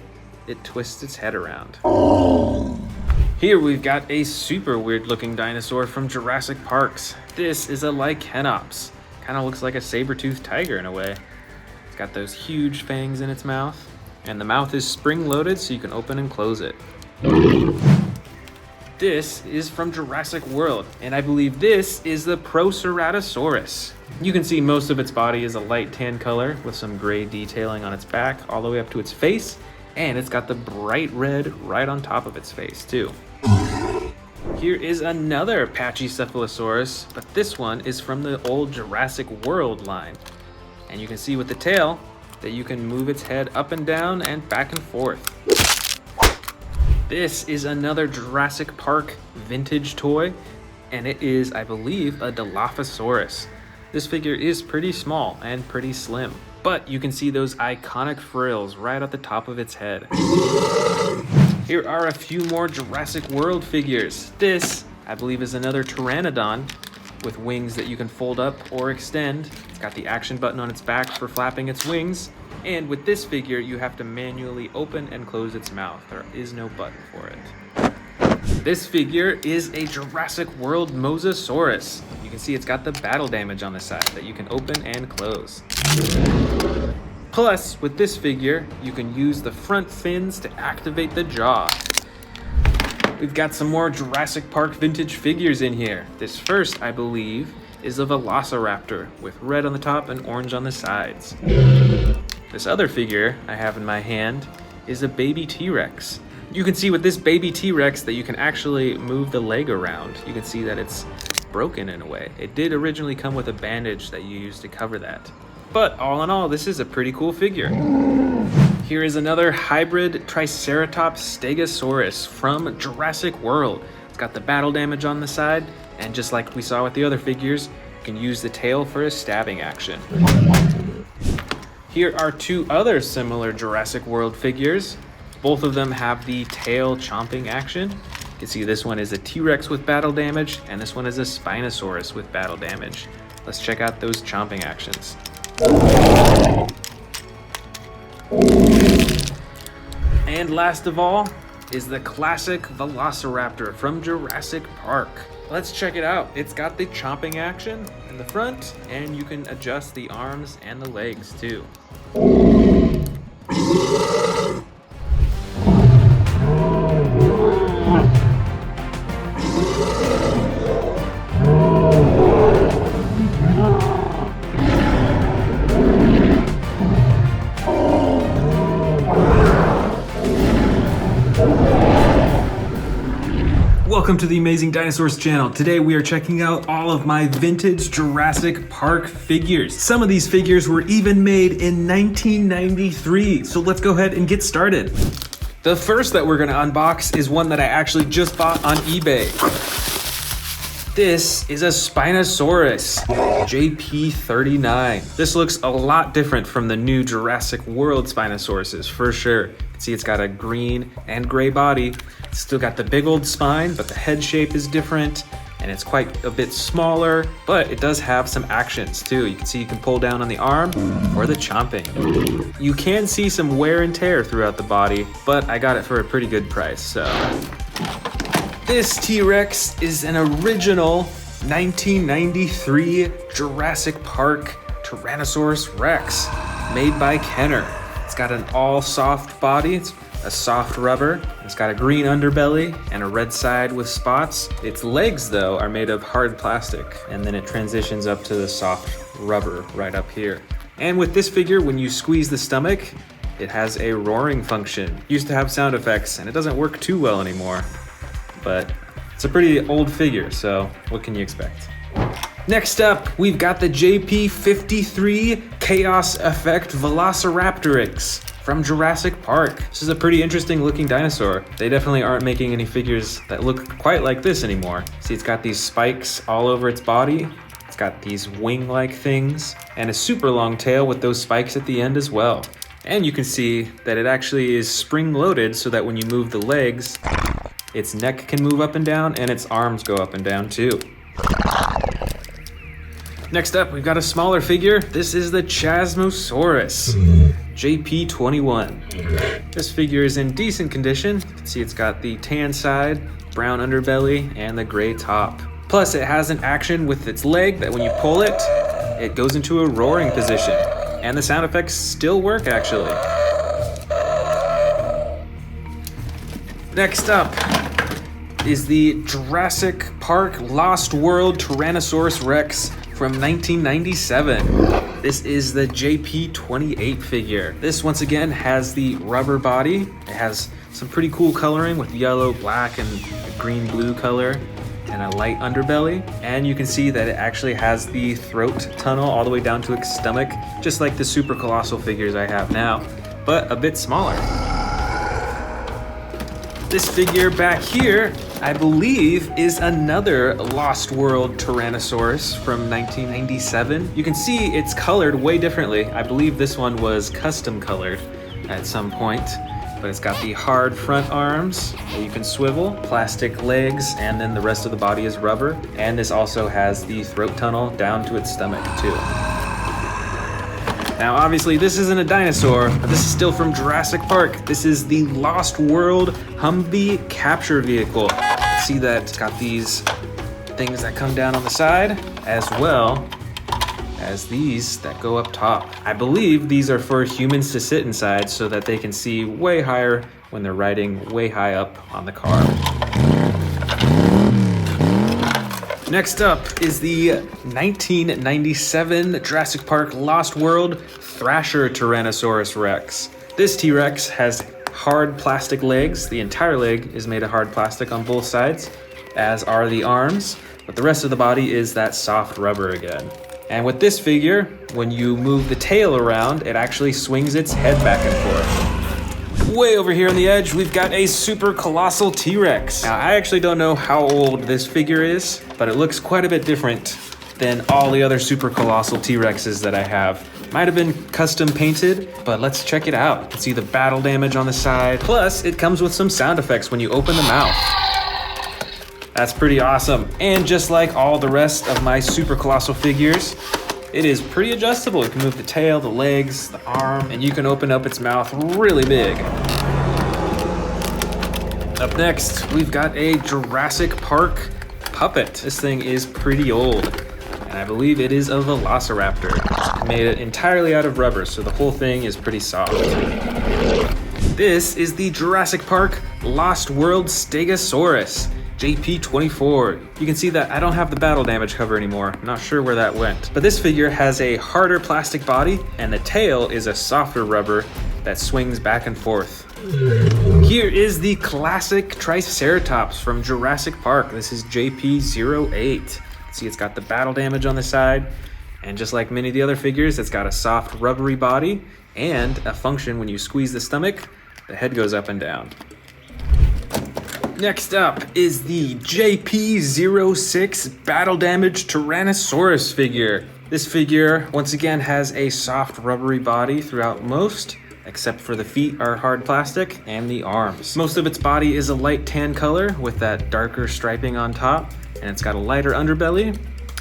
it twists its head around. Here we've got a super weird looking dinosaur from Jurassic Parks. This is a Lycanops. Kind of looks like a saber-toothed tiger in a way. It's got those huge fangs in its mouth, and the mouth is spring-loaded so you can open and close it. This is from Jurassic World, and I believe this is the Proceratosaurus. You can see most of its body is a light tan color with some gray detailing on its back all the way up to its face, and it's got the bright red right on top of its face too. Here is another patchy cephalosaurus, but this one is from the old Jurassic World line. And you can see with the tail that you can move its head up and down and back and forth. This is another Jurassic Park vintage toy, and it is, I believe, a Dilophosaurus. This figure is pretty small and pretty slim, but you can see those iconic frills right at the top of its head. Here are a few more Jurassic World figures. This, I believe, is another Pteranodon with wings that you can fold up or extend. It's got the action button on its back for flapping its wings. And with this figure, you have to manually open and close its mouth. There is no button for it. This figure is a Jurassic World Mosasaurus. You can see it's got the battle damage on the side that you can open and close. Plus, with this figure, you can use the front fins to activate the jaw. We've got some more Jurassic Park vintage figures in here. This first, I believe, is a Velociraptor with red on the top and orange on the sides. This other figure I have in my hand is a baby T-Rex. You can see with this baby T-Rex that you can actually move the leg around. You can see that it's broken in a way. It did originally come with a bandage that you use to cover that. But all in all, this is a pretty cool figure. Here is another hybrid Triceratops Stegosaurus from Jurassic World. It's got the battle damage on the side, and just like we saw with the other figures, you can use the tail for a stabbing action. Here are two other similar Jurassic World figures. Both of them have the tail chomping action. You can see this one is a T-Rex with battle damage, and this one is a Spinosaurus with battle damage. Let's check out those chomping actions. And last of all is the classic Velociraptor from Jurassic Park. let's check it out. It's got the chomping action in the front, and you can adjust the arms and the legs too. Welcome to the Amazing Dinosaurs channel. Today we are checking out all of my vintage Jurassic Park figures. Some of these figures were even made in 1993, so let's go ahead and get started. The first that we're gonna unbox is one that I actually just bought on eBay. This is a Spinosaurus JP39. This looks a lot different from the new Jurassic World Spinosauruses, for sure. You can see it's got a green and gray body. It's still got the big old spine, but the head shape is different, and it's quite a bit smaller, but it does have some actions too. You can see you can pull down on the arm or the chomping. You can see some wear and tear throughout the body, but I got it for a pretty good price, so. This T-Rex is an original 1993 Jurassic Park Tyrannosaurus Rex made by Kenner. It's got an all soft body, it's a soft rubber, it's got a green underbelly and a red side with spots. Its legs though are made of hard plastic, and then it transitions up to the soft rubber right up here. And with this figure, when you squeeze the stomach, it has a roaring function. It used to have sound effects and it doesn't work too well anymore. But it's a pretty old figure, so what can you expect? Next up, we've got the JP53 Chaos Effect Velociraptor from Jurassic Park. This is a pretty interesting looking dinosaur. They definitely aren't making any figures that look quite like this anymore. See, it's got these spikes all over its body. It's got these wing-like things and a super long tail with those spikes at the end as well. And you can see that it actually is spring-loaded so that when you move the legs, its neck can move up and down, and its arms go up and down too. Next up, we've got a smaller figure. This is the Chasmosaurus JP21. This figure is in decent condition. You can see it's got the tan side, brown underbelly, and the gray top. Plus, it has an action with its leg that when you pull it, it goes into a roaring position. And the sound effects still work, actually. Next up is the Jurassic Park Lost World Tyrannosaurus Rex from 1997. This is the JP28 figure. This once again has the rubber body. It has some pretty cool coloring with yellow, black, and a green blue color, and a light underbelly. And you can see that it actually has the throat tunnel all the way down to its stomach, just like the super colossal figures I have now, but a bit smaller. This figure back here, I believe, is another Lost World Tyrannosaurus from 1997. You can see it's colored way differently. I believe this one was custom colored at some point, but it's got the hard front arms that you can swivel, plastic legs, and then the rest of the body is rubber. And this also has the throat tunnel down to its stomach too. Now, obviously, this isn't a dinosaur, but this is still from Jurassic Park. This is the Lost World Humvee capture vehicle. See that it's got these things that come down on the side, as well as these that go up top. I believe these are for humans to sit inside so that they can see way higher when they're riding way high up on the car. Next up is the 1997 Jurassic Park Lost World Thrasher Tyrannosaurus Rex. This T-Rex has hard plastic legs. The entire leg is made of hard plastic on both sides, as are the arms, but the rest of the body is that soft rubber again. And with this figure, when you move the tail around, it actually swings its head back and forth. Way over here on the edge, we've got a super colossal T-Rex. Now, I actually don't know how old this figure is, but it looks quite a bit different than all the other super colossal T-Rexes that I have. Might have been custom painted, but let's check it out. You can see the battle damage on the side. Plus, it comes with some sound effects when you open the mouth. That's pretty awesome. And just like all the rest of my super colossal figures, it is pretty adjustable. You can move the tail, the legs, the arm, and you can open up its mouth really big. Up next, we've got a Jurassic Park puppet. This thing is pretty old, and I believe it is a Velociraptor. It's made entirely out of rubber, so the whole thing is pretty soft. This is the Jurassic Park Lost World Stegosaurus, JP24. You can see that I don't have the battle damage cover anymore. I'm not sure where that went. But this figure has a harder plastic body, and the tail is a softer rubber that swings back and forth. Here is the classic Triceratops from Jurassic Park. This is JP08. See, it's got the battle damage on the side, and just like many of the other figures, it's got a soft rubbery body and a function when you squeeze the stomach, the head goes up and down. Next up is the JP06 battle damage Tyrannosaurus figure. This figure, once again, has a soft rubbery body throughout most, except for the feet are hard plastic and the arms. Most of its body is a light tan color with that darker striping on top, and it's got a lighter underbelly.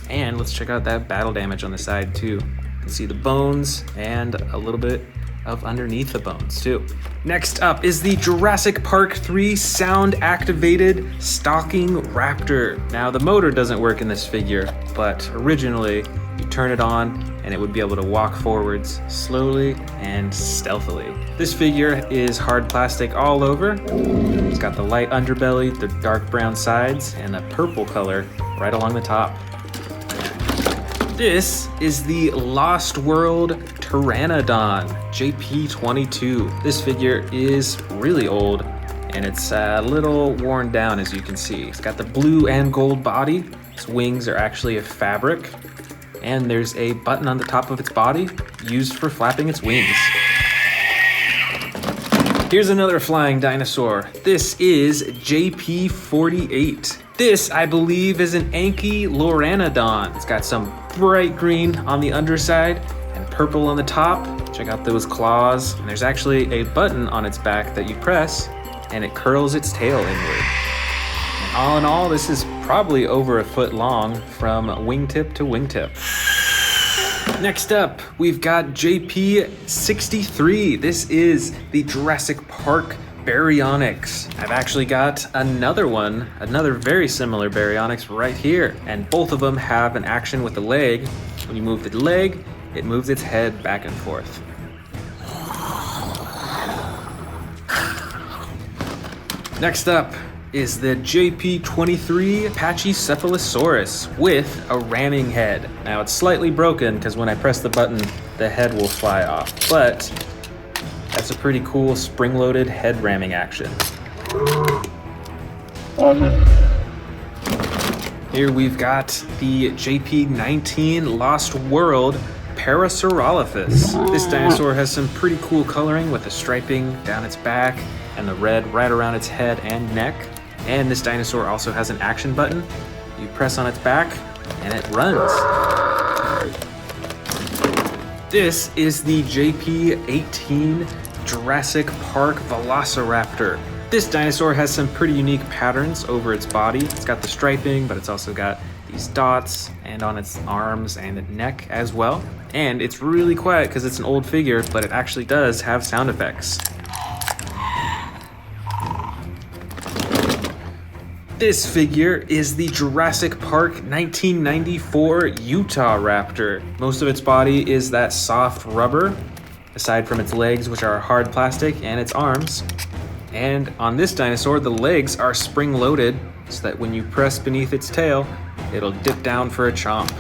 And let's check out that battle damage on the side too. You can see the bones and a little bit of underneath the bones too. Next up is the Jurassic Park 3 sound activated stalking raptor. Now the motor doesn't work in this figure, but originally you turn it on and it would be able to walk forwards slowly and stealthily. This figure is hard plastic all over. It's got the light underbelly, the dark brown sides, and a purple color right along the top. This is the Lost World Pteranodon, JP22. This figure is really old, and it's a little worn down, as you can see. It's got the blue and gold body. Its wings are actually a fabric, and there's a button on the top of its body used for flapping its wings. Here's another flying dinosaur. This is JP48. This, I believe, is an Ankyloraniodon. It's got some bright green on the underside and purple on the top. Check out those claws. And there's actually a button on its back that you press, and it curls its tail inward. And all in all, this is probably over a foot long from wingtip to wingtip. Next up, we've got JP63. This is the Jurassic Park Baryonyx. I've actually got another one, another very similar Baryonyx right here. And both of them have an action with the leg. When you move the leg, it moves its head back and forth. Next up is the JP23 Pachycephalosaurus with a ramming head. Now it's slightly broken because when I press the button, the head will fly off, but that's a pretty cool spring-loaded head ramming action. Here we've got the JP19 Lost World Parasaurolophus. This dinosaur has some pretty cool coloring with the striping down its back and the red right around its head and neck. And this dinosaur also has an action button. You press on its back and it runs. This is the JP18 Jurassic Park Velociraptor. This dinosaur has some pretty unique patterns over its body. It's got the striping, but it's also got these dots and on its arms and neck as well. And it's really quiet because it's an old figure, but it actually does have sound effects. This figure is the Jurassic Park 1994 Utah Raptor. Most of its body is that soft rubber, aside from its legs, which are hard plastic, and its arms. And on this dinosaur, the legs are spring-loaded, so that when you press beneath its tail, it'll dip down for a chomp.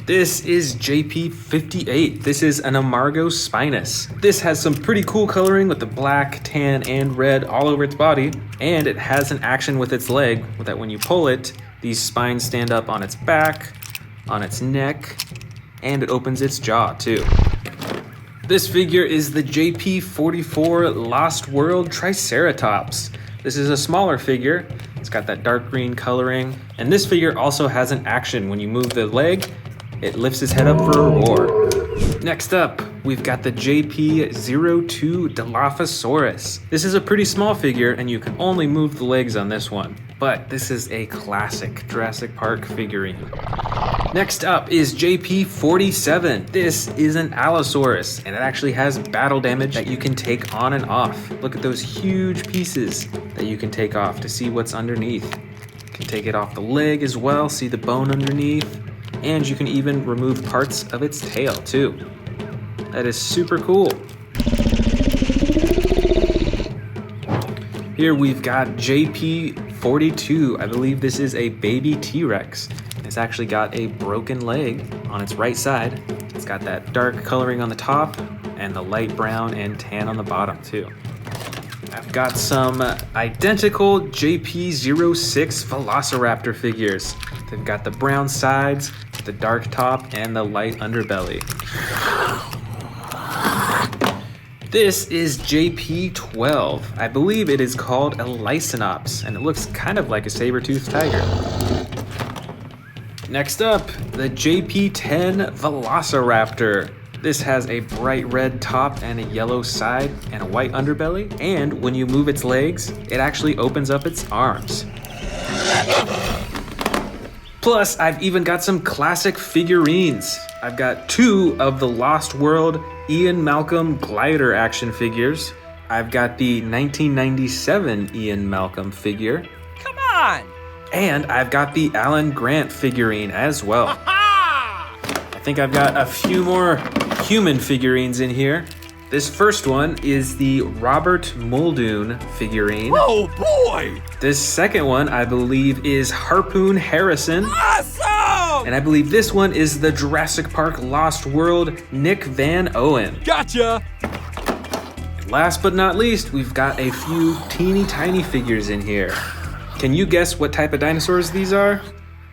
This is JP58. This is an Amargospinus. This has some pretty cool coloring with the black, tan, and red all over its body, and it has an action with its leg that when you pull it, these spines stand up on its back, on its neck, and it opens its jaw too. This figure is the JP44 Lost World Triceratops. This is a smaller figure. It's got that dark green coloring, and this figure also has an action. When you move the leg, it lifts its head up for a roar. Next up, we've got the JP02 Dilophosaurus. This is a pretty small figure, and you can only move the legs on this one. But this is a classic Jurassic Park figurine. Next up is JP47. This is an Allosaurus, and it actually has battle damage that you can take on and off. Look at those huge pieces that you can take off to see what's underneath. You can take it off the leg as well, see the bone underneath, and you can even remove parts of its tail too. That is super cool. Here we've got JP42. I believe this is a baby T-Rex. It's actually got a broken leg on its right side. It's got that dark coloring on the top and the light brown and tan on the bottom too. I've got some identical JP06 Velociraptor figures. They've got the brown sides, the dark top, and the light underbelly. This is JP12. I believe it is called a Lycinops, and it looks kind of like a saber-toothed tiger. Next up, the JP10 Velociraptor. This has a bright red top and a yellow side and a white underbelly, and when you move its legs, it actually opens up its arms. Plus, I've even got some classic figurines. I've got 2 of the Lost World Ian Malcolm glider action figures. I've got the 1997 Ian Malcolm figure. Come on! And I've got the Alan Grant figurine as well. I think I've got a few more human figurines in here. This first one is the Robert Muldoon figurine. Oh boy! This second one, I believe, is Harpoon Harrison. Awesome! And I believe this one is the Jurassic Park Lost World Nick Van Owen. Gotcha! Last but not least, we've got a few teeny tiny figures in here. Can you guess what type of dinosaurs these are?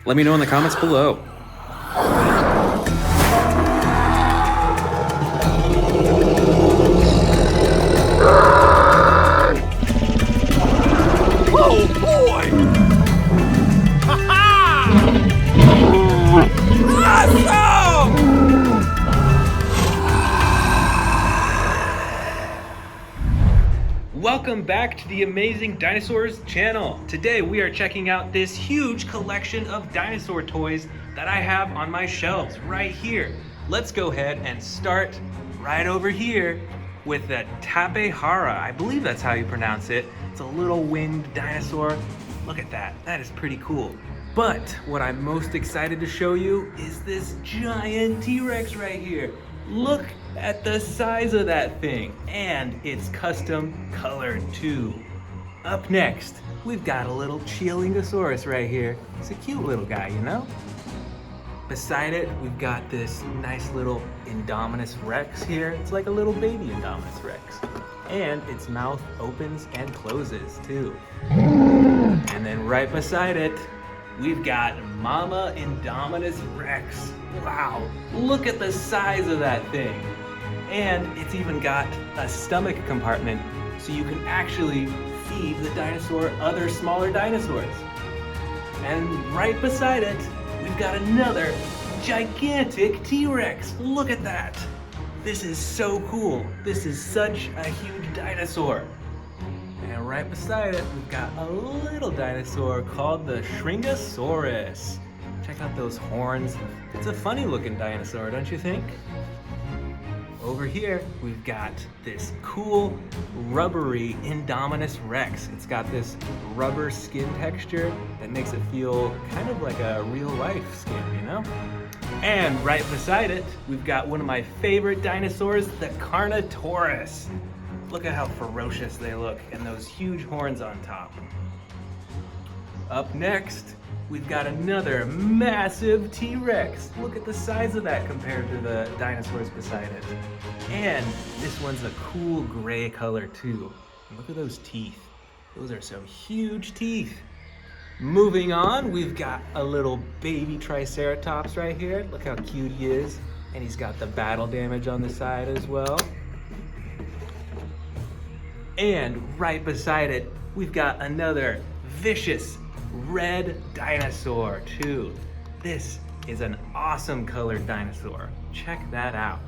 Let me know in the comments below. Oh boy! Ha-ha! Awesome! Welcome back to the Amazing Dinosaurs channel. Today we are checking out this huge collection of dinosaur toys that I have on my shelves right here. Let's go ahead and start right over here with the Tapehara. I believe that's how you pronounce it. It's a little winged dinosaur. Look at that, that is pretty cool. But what I'm most excited to show you is this giant T-Rex right here. Look at the size of that thing, and it's custom colored too. Up next, we've got a little Chialingosaurus right here. It's a cute little guy, you know? Beside it, we've got this nice little Indominus Rex here. It's like a little baby Indominus Rex. And its mouth opens and closes too. And then right beside it, we've got Mama Indominus Rex. Wow, look at the size of that thing. And it's even got a stomach compartment so you can actually feed the dinosaur other smaller dinosaurs. And right beside it, we've got another gigantic T-Rex. Look at that. This is so cool. This is such a huge dinosaur. And right beside it, we've got a little dinosaur called the Shringosaurus. Check out those horns. It's a funny looking dinosaur, don't you think? Over here, we've got this cool rubbery Indominus Rex. It's got this rubber skin texture that makes it feel kind of like a real life skin, you know? And right beside it, we've got one of my favorite dinosaurs, the Carnotaurus. Look at how ferocious they look and those huge horns on top. Up next, we've got another massive T-Rex. Look at the size of that compared to the dinosaurs beside it. And this one's a cool gray color too. And look at those teeth. Those are some huge teeth. Moving on, we've got a little baby Triceratops right here. Look how cute he is. And he's got the battle damage on the side as well. And right beside it, we've got another vicious red dinosaur too. This is an awesome colored dinosaur. Check that out.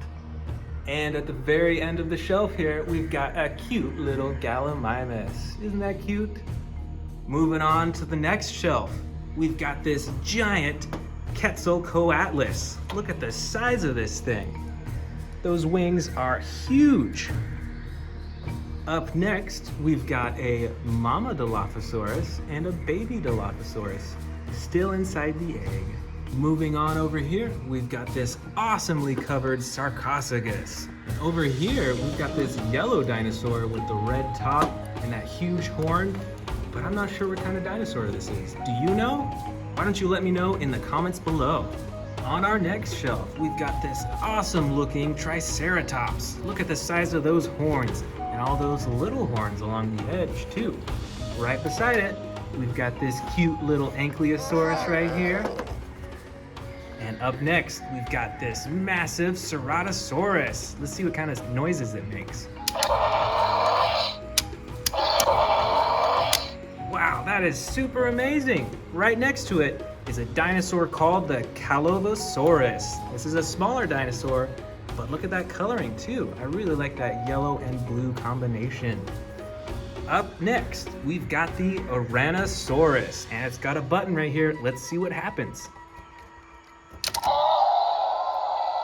And at the very end of the shelf here, we've got a cute little Gallimimus. Isn't that cute? Moving on to the next shelf, we've got this giant Quetzalcoatlus. Look at the size of this thing. Those wings are huge. Up next, we've got a mama Dilophosaurus and a baby Dilophosaurus, still inside the egg. Moving on over here, we've got this awesomely covered Sarcophagus. Over here, we've got this yellow dinosaur with the red top and that huge horn, but I'm not sure what kind of dinosaur this is. Do you know? Why don't you let me know in the comments below. On our next shelf, we've got this awesome looking Triceratops. Look at the size of those horns and all those little horns along the edge too. Right beside it, we've got this cute little Ankylosaurus right here. And up next, we've got this massive Ceratosaurus. Let's see what kind of noises it makes. Wow, that is super amazing. Right next to it is a dinosaur called the Calavosaurus. This is a smaller dinosaur, but look at that coloring too. I really like that yellow and blue combination. Up next, we've got the Ouranosaurus, and it's got a button right here. Let's see what happens.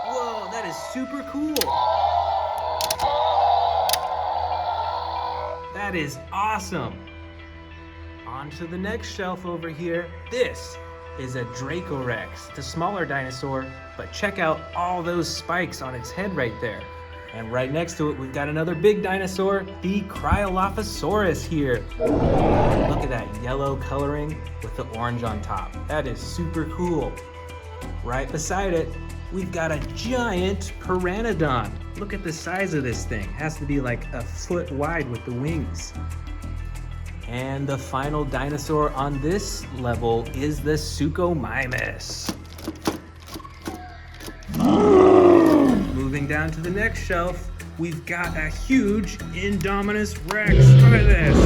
Whoa, that is super cool. That is awesome. On to the next shelf over here. This is a Dracorex. It's a smaller dinosaur, but check out all those spikes on its head right there. And right next to it, we've got another big dinosaur, the Cryolophosaurus here. Look at that yellow coloring with the orange on top. That is super cool. Right beside it, we've got a giant Pteranodon. Look at the size of this thing. It has to be like a foot wide with the wings. And the final dinosaur on this level is the Suchomimus. Moving down to the next shelf, we've got a huge Indominus Rex. Look at this.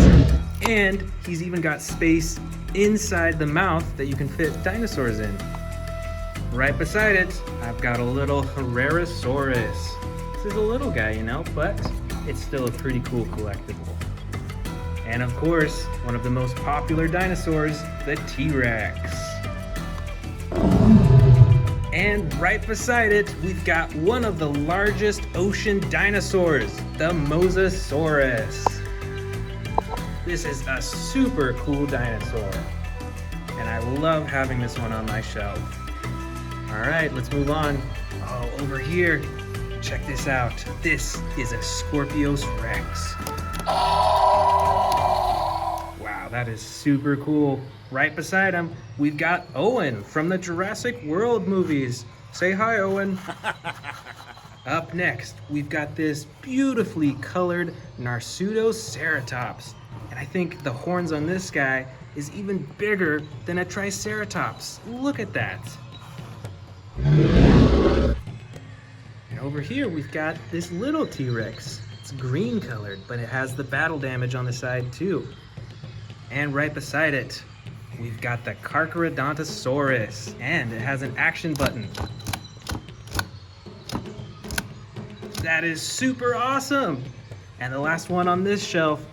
And he's even got space inside the mouth that you can fit dinosaurs in. Right beside it, I've got a little Herrerasaurus. This is a little guy, you know, but it's still a pretty cool collectible. And of course, one of the most popular dinosaurs, the T-Rex. And right beside it, we've got one of the largest ocean dinosaurs, the Mosasaurus. This is a super cool dinosaur, and I love having this one on my shelf. All right, let's move on. Oh, over here, check this out. This is a Scorpius Rex. Wow, that is super cool. Right beside him, we've got Owen from the Jurassic World movies. Say hi, Owen. Up next, we've got this beautifully colored Narsutoceratops. And I think the horns on this guy is even bigger than a Triceratops. Look at that. And over here, we've got this little T-Rex. It's green colored, but it has the battle damage on the side too. And right beside it, we've got the Carcharodontosaurus, and it has an action button. That is super awesome. And the last one on this shelf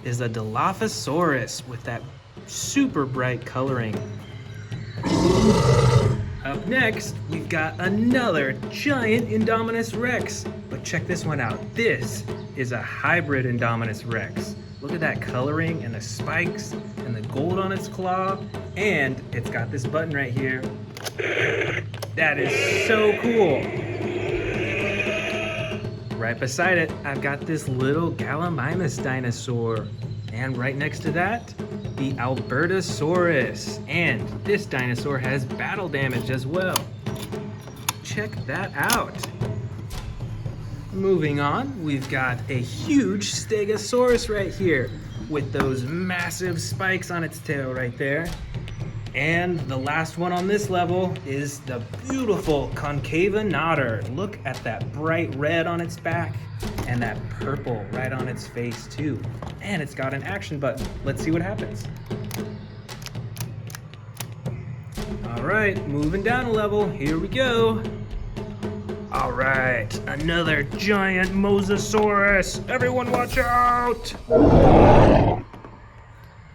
is a Dilophosaurus with that super bright coloring. Up next, we've got another giant Indominus Rex. But check this one out. This is a hybrid Indominus Rex. Look at that coloring and the spikes and the gold on its claw. And it's got this button right here. That is so cool. Right beside it, I've got this little Gallimimus dinosaur. And right next to that, the Albertosaurus. And this dinosaur has battle damage as well. Check that out. Moving on, we've got a huge Stegosaurus right here with those massive spikes on its tail right there. And the last one on this level is the beautiful Concavenator. Look at that bright red on its back and that purple right on its face too. And it's got an action button. Let's see what happens. All right, moving down a level, here we go. All right, another giant Mosasaurus. Everyone watch out!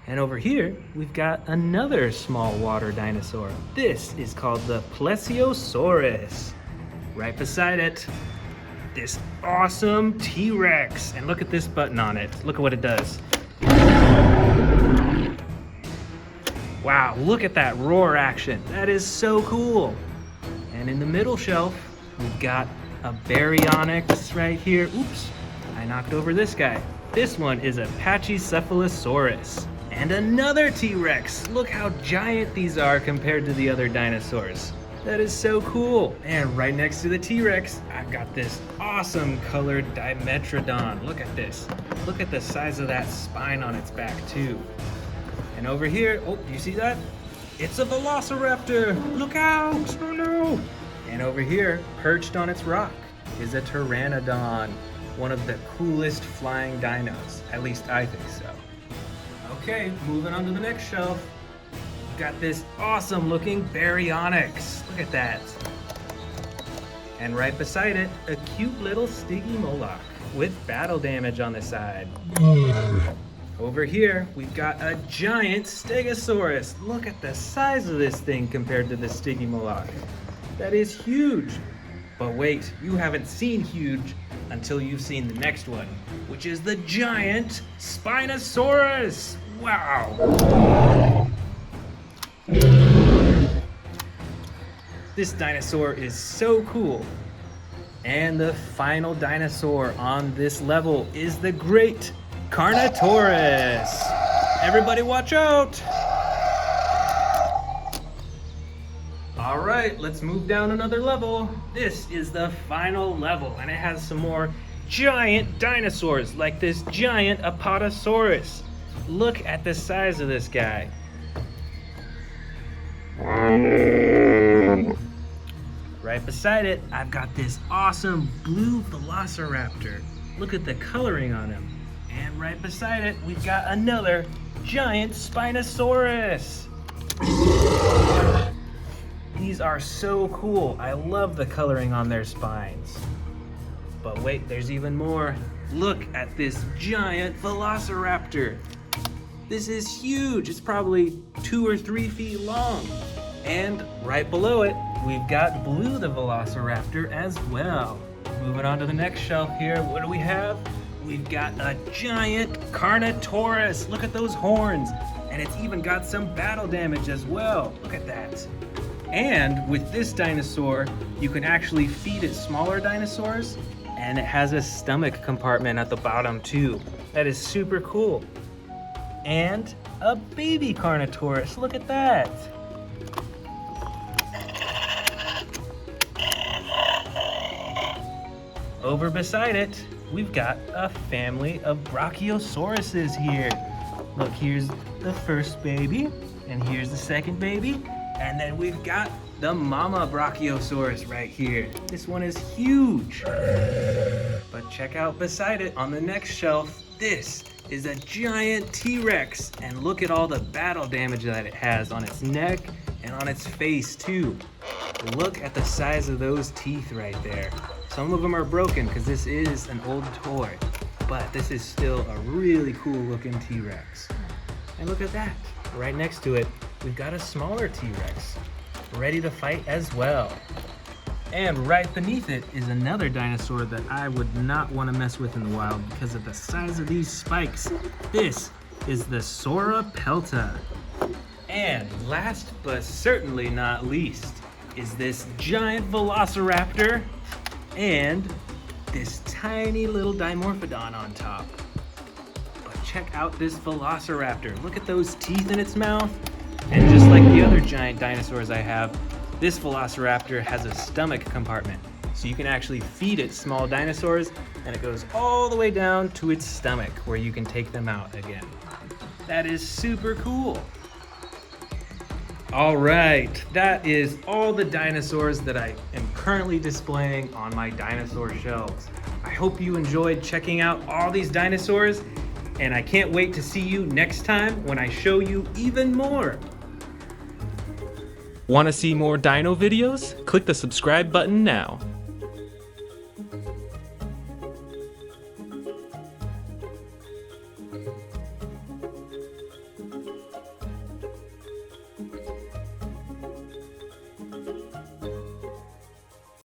And over here, we've got another small water dinosaur. This is called the Plesiosaurus. Right beside it, this awesome T-Rex. And look at this button on it. Look at what it does. Wow, look at that roar action. That is so cool. And in the middle shelf, we've got a Baryonyx right here. Oops, I knocked over this guy. This one is a Pachycephalosaurus. And another T-Rex. Look how giant these are compared to the other dinosaurs. That is so cool. And right next to the T-Rex, I've got this awesome colored Dimetrodon. Look at this. Look at the size of that spine on its back too. And over here, oh, do you see that? It's a Velociraptor. Look out, oh no. And over here, perched on its rock, is a Pteranodon. One of the coolest flying dinos. At least I think so. Okay, moving on to the next shelf. We've got this awesome looking Baryonyx. Look at that. And right beside it, a cute little Stygimoloch with battle damage on the side. Over here, we've got a giant Stegosaurus. Look at the size of this thing compared to the Stygimoloch. That is huge. But wait, you haven't seen huge until you've seen the next one, which is the giant Spinosaurus. Wow. This dinosaur is so cool. And the final dinosaur on this level is the great Carnotaurus. Everybody watch out. All right, let's move down another level. This is the final level, and it has some more giant dinosaurs, like this giant Apatosaurus. Look at the size of this guy. Right beside it, I've got this awesome blue Velociraptor. Look at the coloring on him. And right beside it, we've got another giant Spinosaurus. These are so cool. I love the coloring on their spines. But wait, there's even more. Look at this giant Velociraptor. This is huge. It's probably 2 or 3 feet long. And right below it, we've got Blue the Velociraptor as well. Moving on to the next shelf here, what do we have? We've got a giant Carnotaurus. Look at those horns. And it's even got some battle damage as well. Look at that. And with this dinosaur, you can actually feed it smaller dinosaurs, and it has a stomach compartment at the bottom too. That is super cool. And a baby Carnotaurus. Look at that. Over beside it, we've got a family of Brachiosauruses here. Look, here's the first baby, and here's the second baby, and then we've got the mama Brachiosaurus right here. This one is huge. But check out beside it on the next shelf, this is a giant T-Rex, and look at all the battle damage that it has on its neck and on its face too. Look at the size of those teeth right there. Some of them are broken because this is an old toy, but this is still a really cool looking T-Rex. And look at that, right next to it, we've got a smaller T-Rex, ready to fight as well. And right beneath it is another dinosaur that I would not want to mess with in the wild because of the size of these spikes. This is the Sauropelta. And last but certainly not least is this giant Velociraptor and this tiny little Dimorphodon on top. But check out this Velociraptor. Look at those teeth in its mouth. And just like the other giant dinosaurs I have, this Velociraptor has a stomach compartment. So you can actually feed it small dinosaurs, and it goes all the way down to its stomach where you can take them out again. That is super cool. All right, that is all the dinosaurs that I am currently displaying on my dinosaur shelves. I hope you enjoyed checking out all these dinosaurs, and I can't wait to see you next time when I show you even more. Want to see more dino videos? Click the subscribe button now.